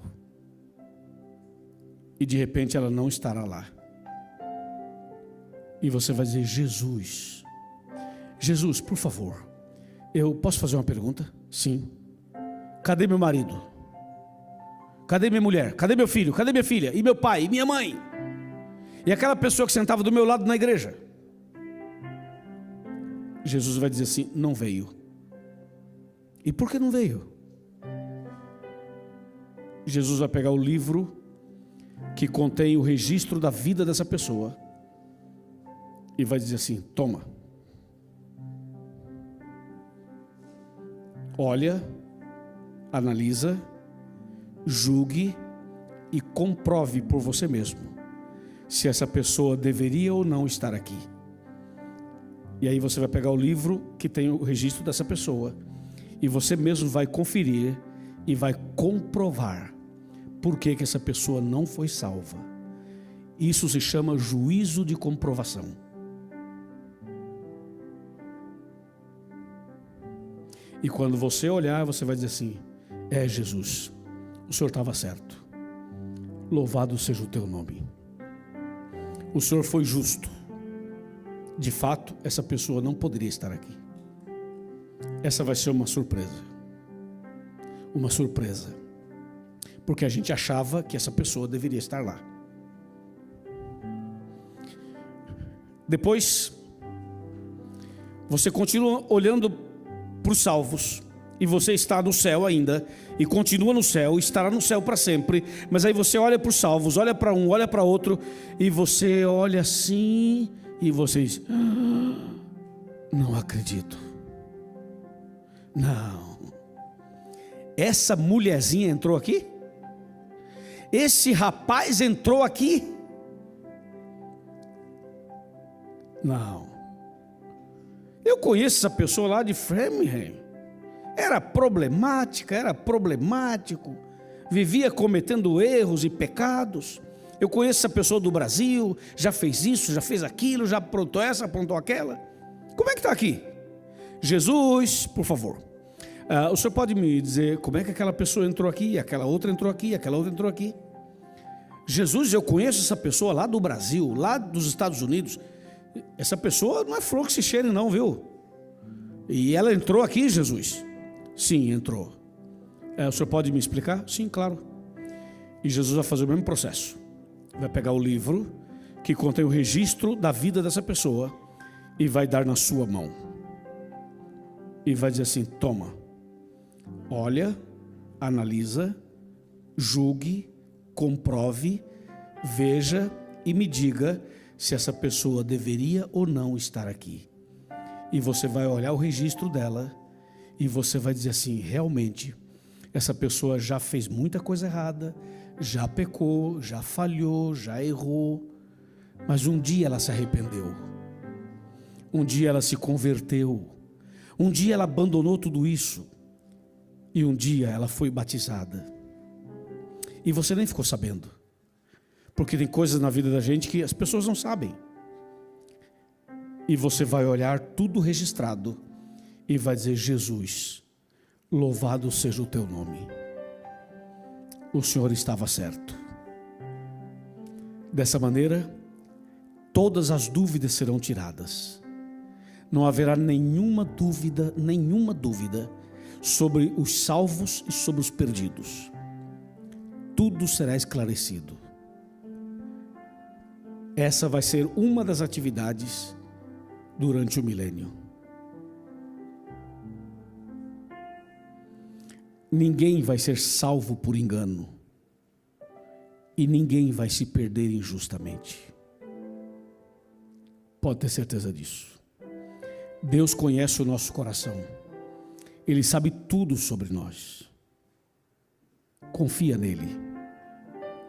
E de repente ela não estará lá. E você vai dizer, Jesus, por favor, eu posso fazer uma pergunta? Sim. Cadê meu marido? Cadê minha mulher? Cadê meu filho? Cadê minha filha? E meu pai? E minha mãe? E aquela pessoa que sentava do meu lado na igreja? Jesus vai dizer assim: não veio. E por que não veio? Jesus vai pegar o livro que contém o registro da vida dessa pessoa e vai dizer assim: toma, olha, analisa, julgue e comprove por você mesmo se essa pessoa deveria ou não estar aqui. E aí você vai pegar o livro que tem o registro dessa pessoa e você mesmo vai conferir e vai comprovar por que essa pessoa não foi salva. Isso se chama juízo de comprovação. E quando você olhar, você vai dizer assim: é, Jesus, o Senhor estava certo. Louvado seja o teu nome. O Senhor foi justo. De fato, essa pessoa não poderia estar aqui. Essa vai ser uma surpresa. Uma surpresa. Porque a gente achava que essa pessoa deveria estar lá. Depois, você continua olhando para os salvos, e você está no céu ainda, e continua no céu, estará no céu para sempre. Mas aí você olha para os salvos, olha para um, olha para outro, e você olha assim, e você diz: não acredito. Não. Essa mulherzinha entrou aqui? Esse rapaz entrou aqui? Não. Eu conheço essa pessoa lá de Framingham. Era problemática, era problemático, vivia cometendo erros e pecados. Eu conheço essa pessoa do Brasil, já fez isso, já fez aquilo, já aprontou essa, aprontou aquela. Como é que está aqui? Jesus, por favor, o senhor pode me dizer como é que aquela pessoa entrou aqui, aquela outra entrou aqui, aquela outra entrou aqui? Jesus, eu conheço essa pessoa lá do Brasil, lá dos Estados Unidos. Essa pessoa não é flor que se cheire não, viu? E ela entrou aqui, Jesus? Sim, entrou. O senhor pode me explicar? Sim, claro. E Jesus vai fazer o mesmo processo. Vai pegar o livro que contém o registro da vida dessa pessoa e vai dar na sua mão. E vai dizer assim: toma, olha, analisa, julgue, comprove, veja e me diga se essa pessoa deveria ou não estar aqui. E você vai olhar o registro dela e você vai dizer assim: realmente, essa pessoa já fez muita coisa errada, já pecou, já falhou, já errou, mas um dia ela se arrependeu, um dia ela se converteu, um dia ela abandonou tudo isso, e um dia ela foi batizada, e você nem ficou sabendo, porque tem coisas na vida da gente que as pessoas não sabem, e você vai olhar tudo registrado, e vai dizer: Jesus, louvado seja o teu nome, o Senhor estava certo. Dessa maneira, todas as dúvidas serão tiradas. Não haverá nenhuma dúvida sobre os salvos e sobre os perdidos. Tudo será esclarecido. Essa vai ser uma das atividades durante o milênio. Ninguém vai ser salvo por engano, e ninguém vai se perder injustamente. Pode ter certeza disso. Deus conhece o nosso coração, Ele sabe tudo sobre nós. Confia nele,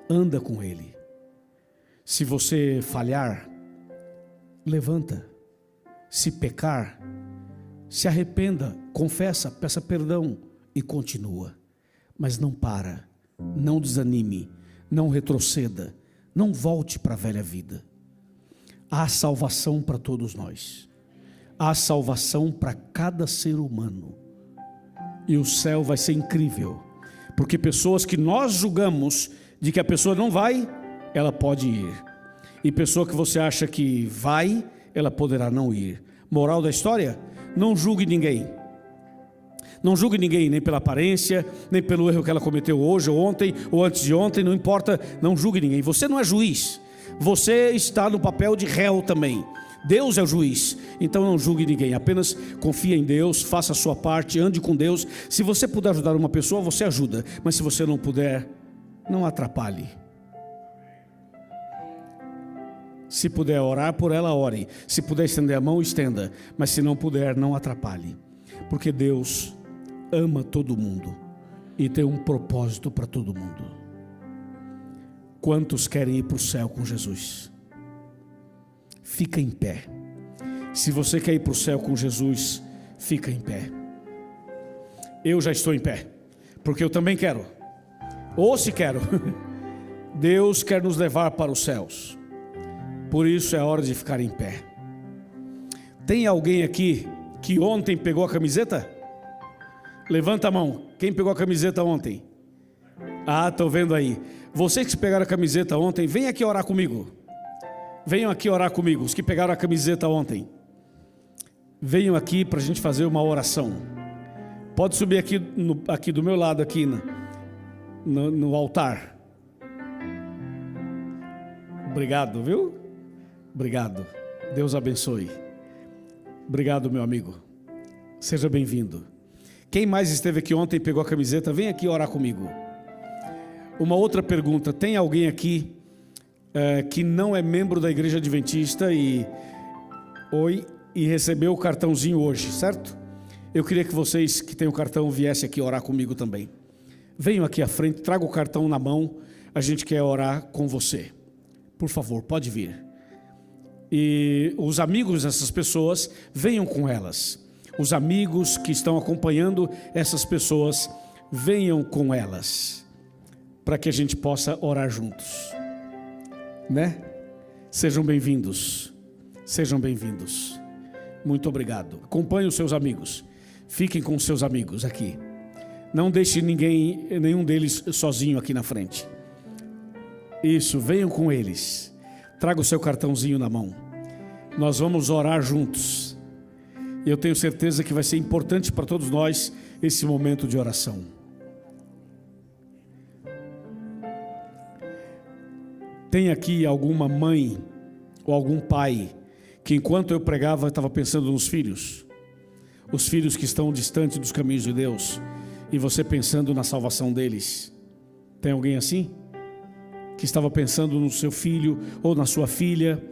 anda com Ele. Se você falhar, levanta. Se pecar, se arrependa, confessa, peça perdão e continua. Mas não para, não desanime, não retroceda, não volte para a velha vida. Há salvação para todos nós. Há salvação para cada ser humano. E o céu vai ser incrível, porque pessoas que nós julgamos de que a pessoa não vai, ela pode ir. E pessoa que você acha que vai, ela poderá não ir. Moral da história: não julgue ninguém. Não julgue ninguém, nem pela aparência, nem pelo erro que ela cometeu hoje, ou ontem, ou antes de ontem, não importa, não julgue ninguém. Você não é juiz, você está no papel de réu também. Deus é o juiz, então não julgue ninguém, apenas confie em Deus, faça a sua parte, ande com Deus. Se você puder ajudar uma pessoa, você ajuda, mas se você não puder, não atrapalhe. Se puder orar por ela, ore. Se puder estender a mão, estenda. Mas se não puder, não atrapalhe. Porque Deus ama todo mundo e tem um propósito para todo mundo. Quantos querem ir para o céu com Jesus? Fica em pé. Se você quer ir para o céu com Jesus, fica em pé. Eu já estou em pé, porque eu também quero. Ou se quero. Deus quer nos levar para os céus. Por isso é hora de ficar em pé. Tem alguém aqui que ontem pegou a camiseta? Levanta a mão. Quem pegou a camiseta ontem? Ah, estou vendo aí. Vocês que pegaram a camiseta ontem, vem aqui orar comigo. Venham aqui orar comigo, os que pegaram a camiseta ontem. Venham aqui para a gente fazer uma oração. Pode subir aqui do meu lado, aqui no altar. Obrigado, viu? Obrigado. Deus abençoe. Obrigado, meu amigo. Seja bem-vindo. Quem mais esteve aqui ontem e pegou a camiseta, vem aqui orar comigo. Uma outra pergunta. Tem alguém aqui que não é membro da Igreja Adventista e recebeu o cartãozinho hoje, certo? Eu queria que vocês que têm o cartão viessem aqui orar comigo também. Venham aqui à frente, traga o cartão na mão, a gente quer orar com você. Por favor, pode vir. E os amigos dessas pessoas, venham com elas. Os amigos que estão acompanhando essas pessoas, venham com elas, para que a gente possa orar juntos, né? Sejam bem-vindos, sejam bem-vindos. Muito obrigado. Acompanhe os seus amigos, fiquem com os seus amigos aqui. Não deixe nenhum deles sozinho aqui na frente. Isso, venham com eles. Traga o seu cartãozinho na mão. Nós vamos orar juntos. Eu tenho certeza que vai ser importante para todos nós esse momento de oração. Tem aqui alguma mãe ou algum pai que enquanto eu pregava estava pensando nos filhos? Os filhos que estão distantes dos caminhos de Deus e você pensando na salvação deles? Tem alguém assim? Que estava pensando no seu filho ou na sua filha,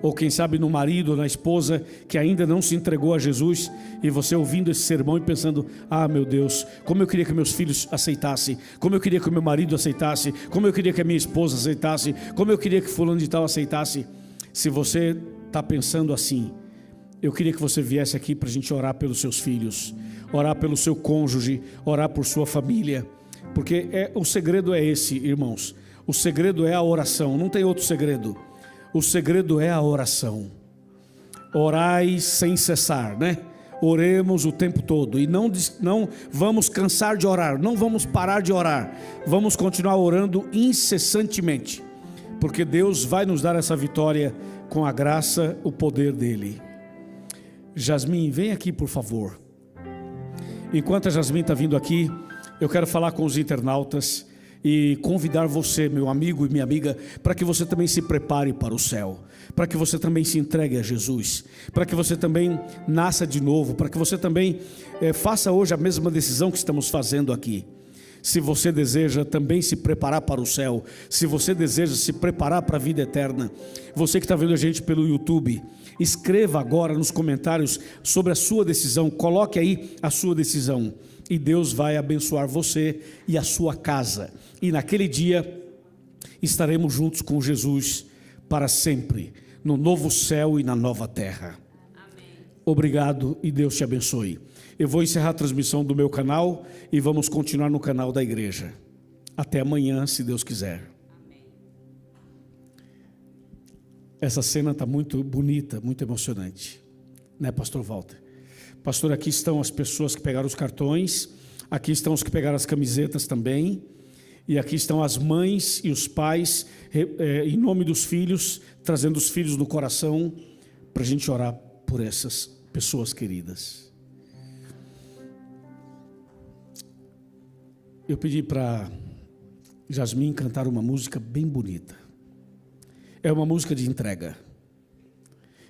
ou quem sabe no marido ou na esposa que ainda não se entregou a Jesus, e você ouvindo esse sermão e pensando: ah, meu Deus, como eu queria que meus filhos aceitassem, como eu queria que o meu marido aceitasse, como eu queria que a minha esposa aceitasse, como eu queria que fulano de tal aceitasse. Se você está pensando assim, eu queria que você viesse aqui para a gente orar pelos seus filhos, orar pelo seu cônjuge, orar por sua família, porque o segredo é esse, irmãos. O segredo é a oração, não tem outro segredo. O segredo é a oração. Orai sem cessar, né? Oremos o tempo todo e não vamos cansar de orar, não vamos parar de orar. Vamos continuar orando incessantemente, porque Deus vai nos dar essa vitória com a graça, o poder dele. Jasmin, vem aqui, por favor. Enquanto a Jasmin está vindo aqui, eu quero falar com os internautas e convidar você, meu amigo e minha amiga, para que você também se prepare para o céu, para que você também se entregue a Jesus, para que você também nasça de novo, para que você também faça hoje a mesma decisão que estamos fazendo aqui. Se você deseja também se preparar para o céu, se você deseja se preparar para a vida eterna, você que está vendo a gente pelo YouTube, escreva agora nos comentários sobre a sua decisão, coloque aí a sua decisão, e Deus vai abençoar você e a sua casa, e naquele dia estaremos juntos com Jesus para sempre, no novo céu e na nova terra. Amém. Obrigado e Deus te abençoe. Eu vou encerrar a transmissão do meu canal e vamos continuar no canal da igreja. Até amanhã, se Deus quiser. Amém. Essa cena está muito bonita, muito emocionante, né, pastor Walter? Pastor, aqui estão as pessoas que pegaram os cartões, aqui estão os que pegaram as camisetas também, e aqui estão as mães e os pais, em nome dos filhos, trazendo os filhos no coração, para a gente orar por essas pessoas queridas. eu pedi para Jasmin cantar uma música bem bonita. É uma música de entrega.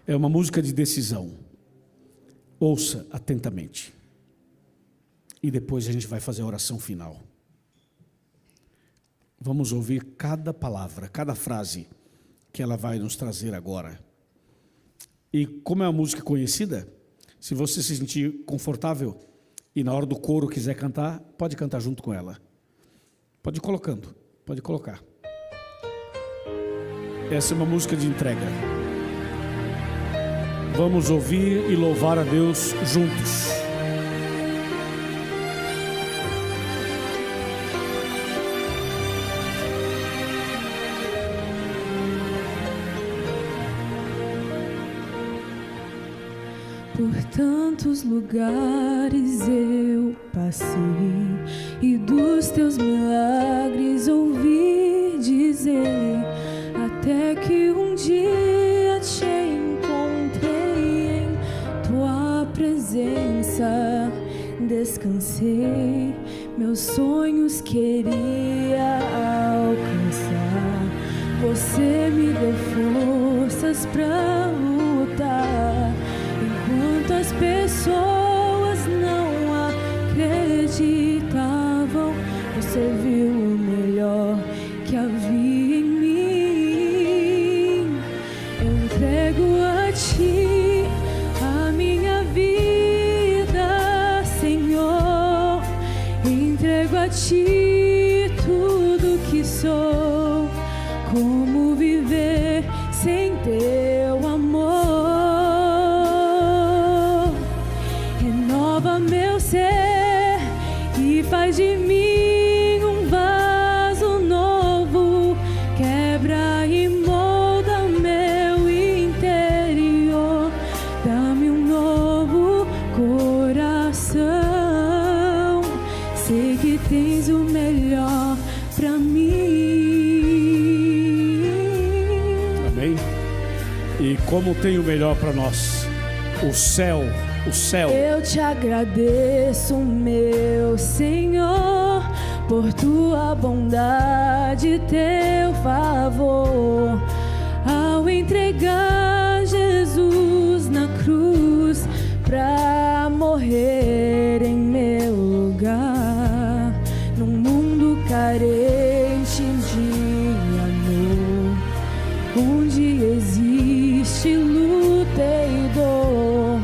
É uma música de decisão. Ouça atentamente. E depois a gente vai fazer a oração final. Vamos ouvir cada palavra, cada frase que ela vai nos trazer agora. E como é uma música conhecida, se você se sentir confortável e na hora do coro quiser cantar, pode cantar junto com ela. Pode ir colocando, pode colocar. Essa é uma música de entrega. Vamos ouvir e louvar a Deus juntos. Por tantos lugares eu passei e dos teus milagres ouvi dizer, até que um dia te encontrei em tua presença. Descansei, meus sonhos queria alcançar. Você me deu forças pra lutar. Enquanto as pessoas não acreditavam, você viu o melhor que havia em mim. Eu entrego a ti a minha vida, Senhor. Entrego a ti tudo que sou. Como viver sem teu amor? Meu ser e faz de mim um vaso novo. Quebra e molda meu interior. Dá-me um novo coração. Sei que tens o melhor pra mim. Amém? E como tem o melhor para nós? O céu. Eu te agradeço, meu Senhor, por tua bondade e teu favor. Ao entregar Jesus na cruz pra morrer em meu lugar, num mundo carente de amor, onde existe luta e dor.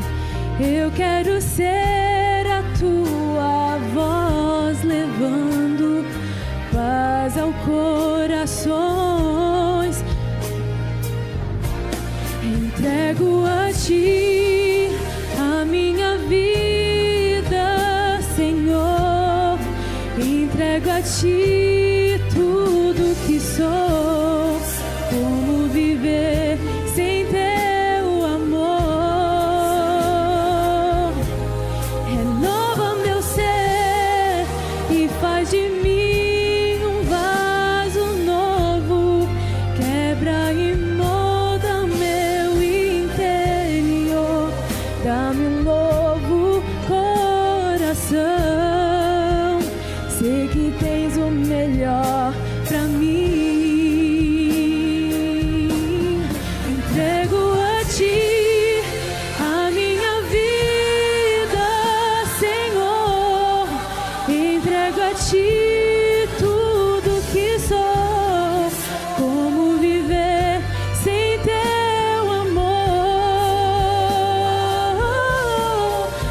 Eu quero ser a tua voz, levando paz ao corações. Entrego a ti a minha vida, Senhor. Entrego a ti tudo que sou. Como viver sem teu faz de mim um vaso novo. Quebra e molda meu interior. Dá-me um novo coração. Sei que tens o melhor pra mim. Entrego a ti a minha vida, Senhor. Entrego a ti tudo que sou. Como viver sem teu amor?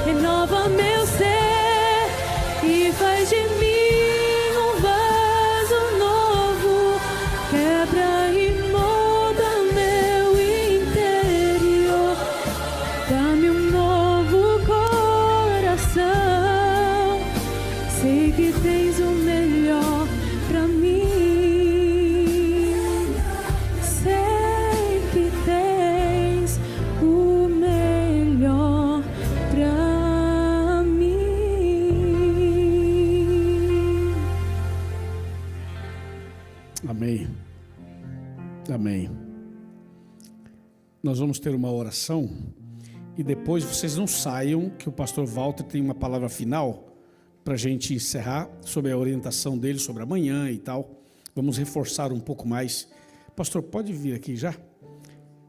Renova meu ser e faz de mim um vaso novo. Quebra e molda meu interior. Dá-me um novo coração. Sei que tens o melhor pra mim. Sei que tens o melhor pra mim. Amém. Amém. Nós vamos ter uma oração e depois vocês não saiam, que o pastor Walter tem uma palavra final para a gente encerrar, sobre a orientação dele sobre amanhã e tal. Vamos reforçar um pouco mais. Pastor, pode vir aqui já?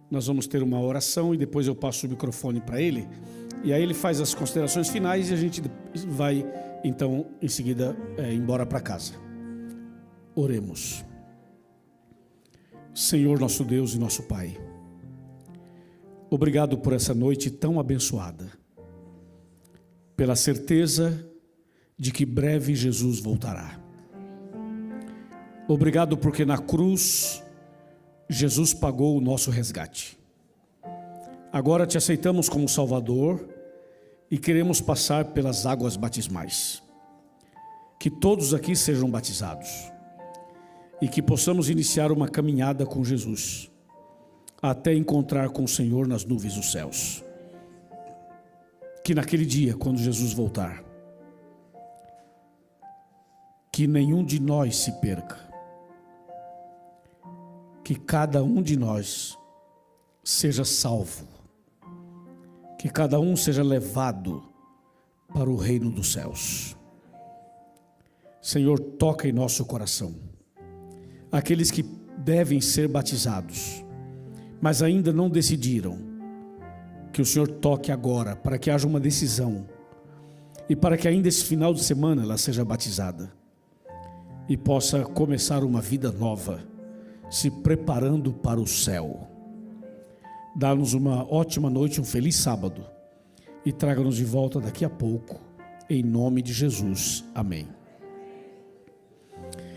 Nós vamos ter uma oração e depois eu passo o microfone para ele. E aí ele faz as considerações finais e a gente vai, então, em seguida, embora para casa. Oremos. Senhor, nosso Deus e nosso Pai, obrigado por essa noite tão abençoada, pela certeza de que breve Jesus voltará. Obrigado porque na cruz Jesus pagou o nosso resgate. Agora te aceitamos como Salvador e queremos passar pelas águas batismais. Que todos aqui sejam batizados e que possamos iniciar uma caminhada com Jesus até encontrar com o Senhor nas nuvens dos céus. Que naquele dia, quando Jesus voltar, que nenhum de nós se perca, que cada um de nós seja salvo, que cada um seja levado para o reino dos céus. Senhor, toca em nosso coração aqueles que devem ser batizados, mas ainda não decidiram. Que o Senhor toque agora, para que haja uma decisão e para que ainda esse final de semana ela seja batizada e possa começar uma vida nova, se preparando para o céu. Dá-nos uma ótima noite, um feliz sábado e traga-nos de volta daqui a pouco, em nome de Jesus. Amém.